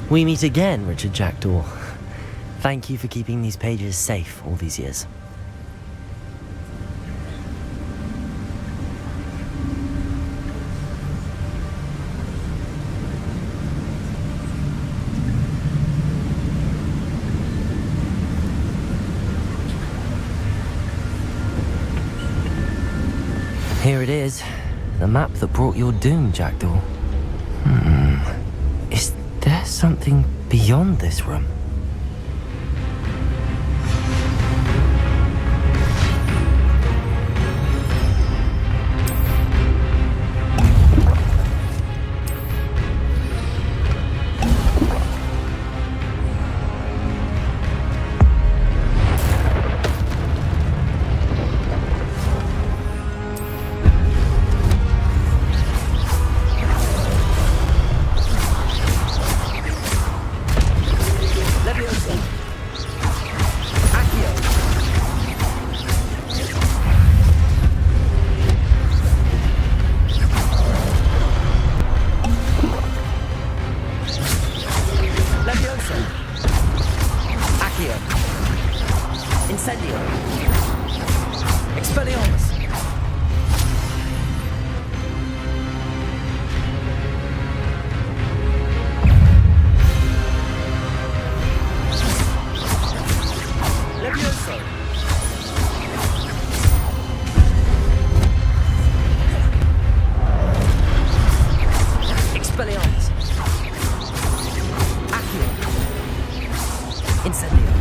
We meet again, Richard Jackdaw. Thank you for keeping these pages safe all these years. Here it is, the map that brought your doom, Jackdaw. Is there something beyond this room? Incendio. Expelliarmus. Levioso. Expelliarmus. Accio. Incendio.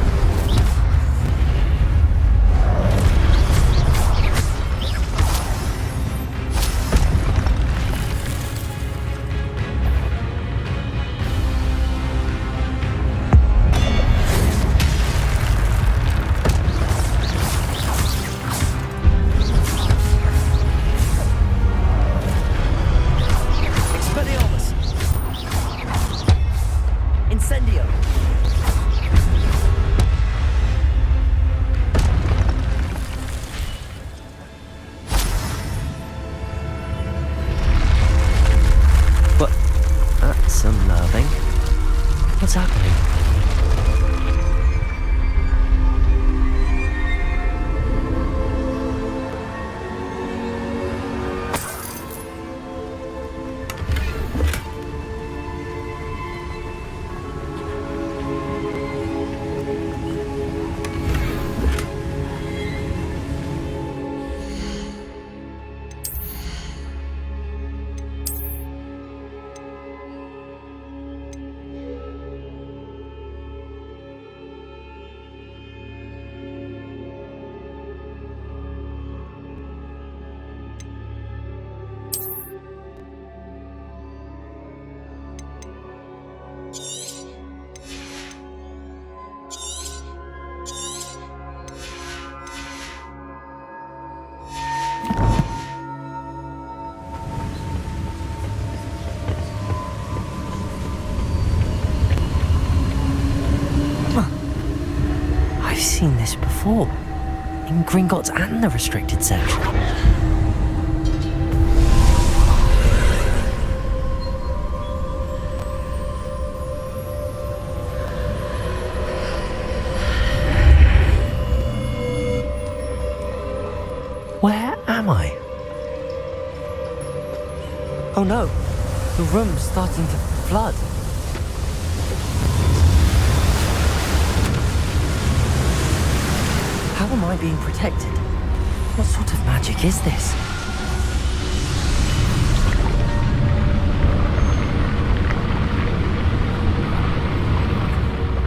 What's happening? I've seen this before. In Gringotts and the restricted section. Where am I? Oh no, the room's starting to flood. How am I being protected? What sort of magic is this?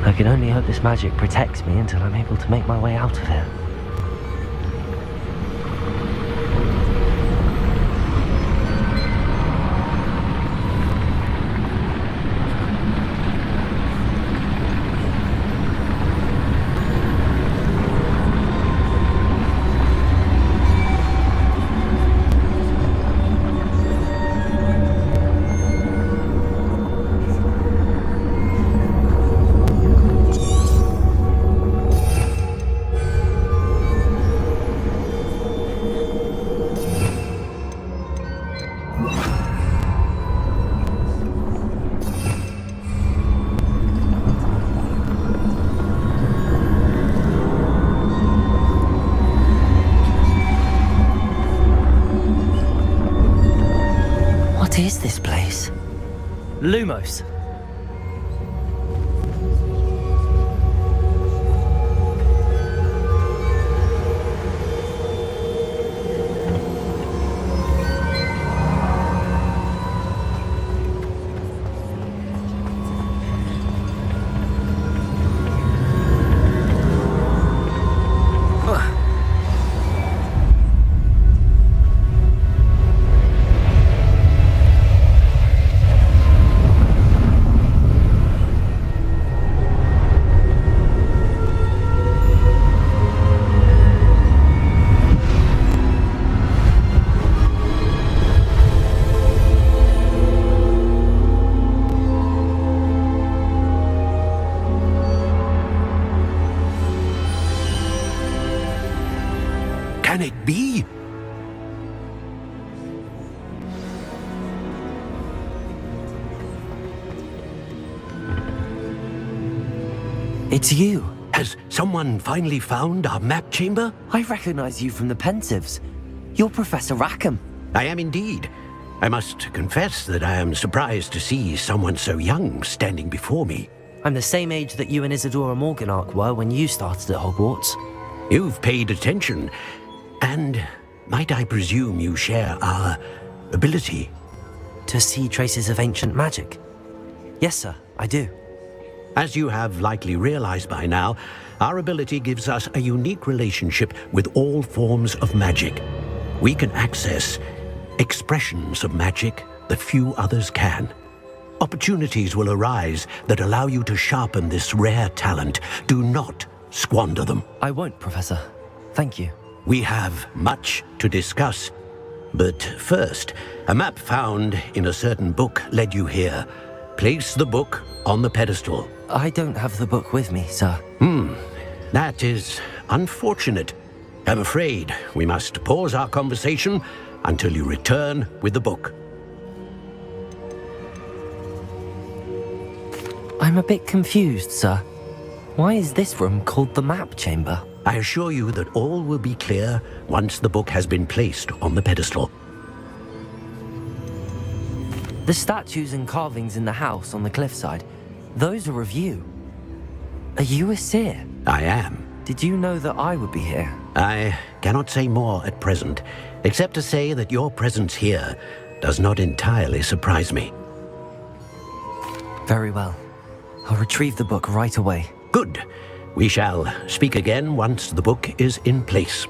I can only hope this magic protects me until I'm able to make my way out of here. What is this place? Lumos. Can it be? It's you. Has someone finally found our map chamber? I recognize you from the Pensives. You're Professor Rackham. I am indeed. I must confess that I am surprised to see someone so young standing before me. I'm the same age that you and Isadora Morganark were when you started at Hogwarts. You've paid attention, and might I presume you share our ability? To see traces of ancient magic? Yes, sir, I do. As you have likely realized by now, our ability gives us a unique relationship with all forms of magic. We can access expressions of magic that few others can. Opportunities will arise that allow you to sharpen this rare talent. Do not squander them. I won't, Professor. Thank you. We have much to discuss. But first, a map found in a certain book led you here. Place the book on the pedestal. I don't have the book with me, sir. That is unfortunate. I'm afraid we must pause our conversation until you return with the book. I'm I'm a bit confused, sir. Why is this room called the map chamber? I assure you that all will be clear once the book has been placed on the pedestal. The statues and carvings in the house on the cliffside, those are of you. Are you a seer? I am. Did you know that I would be here? I cannot say more at present, except to say that your presence here does not entirely surprise me. Very well. I'll retrieve the book right away. Good. We shall speak again once the book is in place.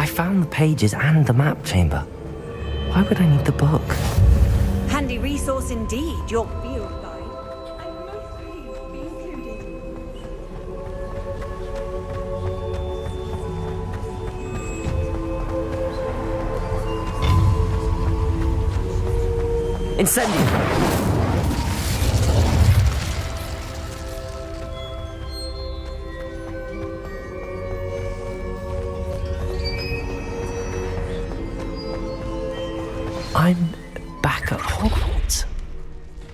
found the pages and the map chamber. Why would I need the book? Handy resource indeed, your field guide. I'm most pleased to be included. Incendio! I'm back at Hogwarts.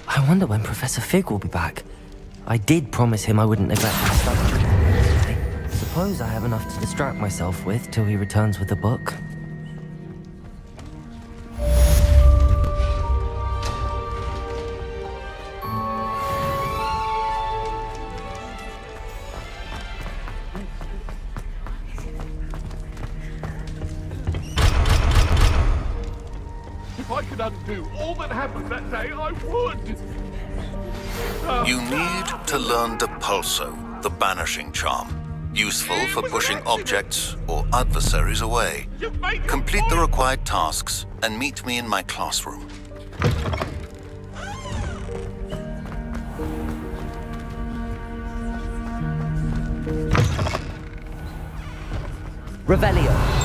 I wonder when Professor Fig will be back. I did promise him I wouldn't neglect my studies. I suppose I have enough to distract myself with till he returns with the book. If I could undo all that happened that day, I would! You need to learn Depulso, the banishing charm. Useful for pushing objects or adversaries away. Complete the required tasks and meet me in my classroom. Revelio.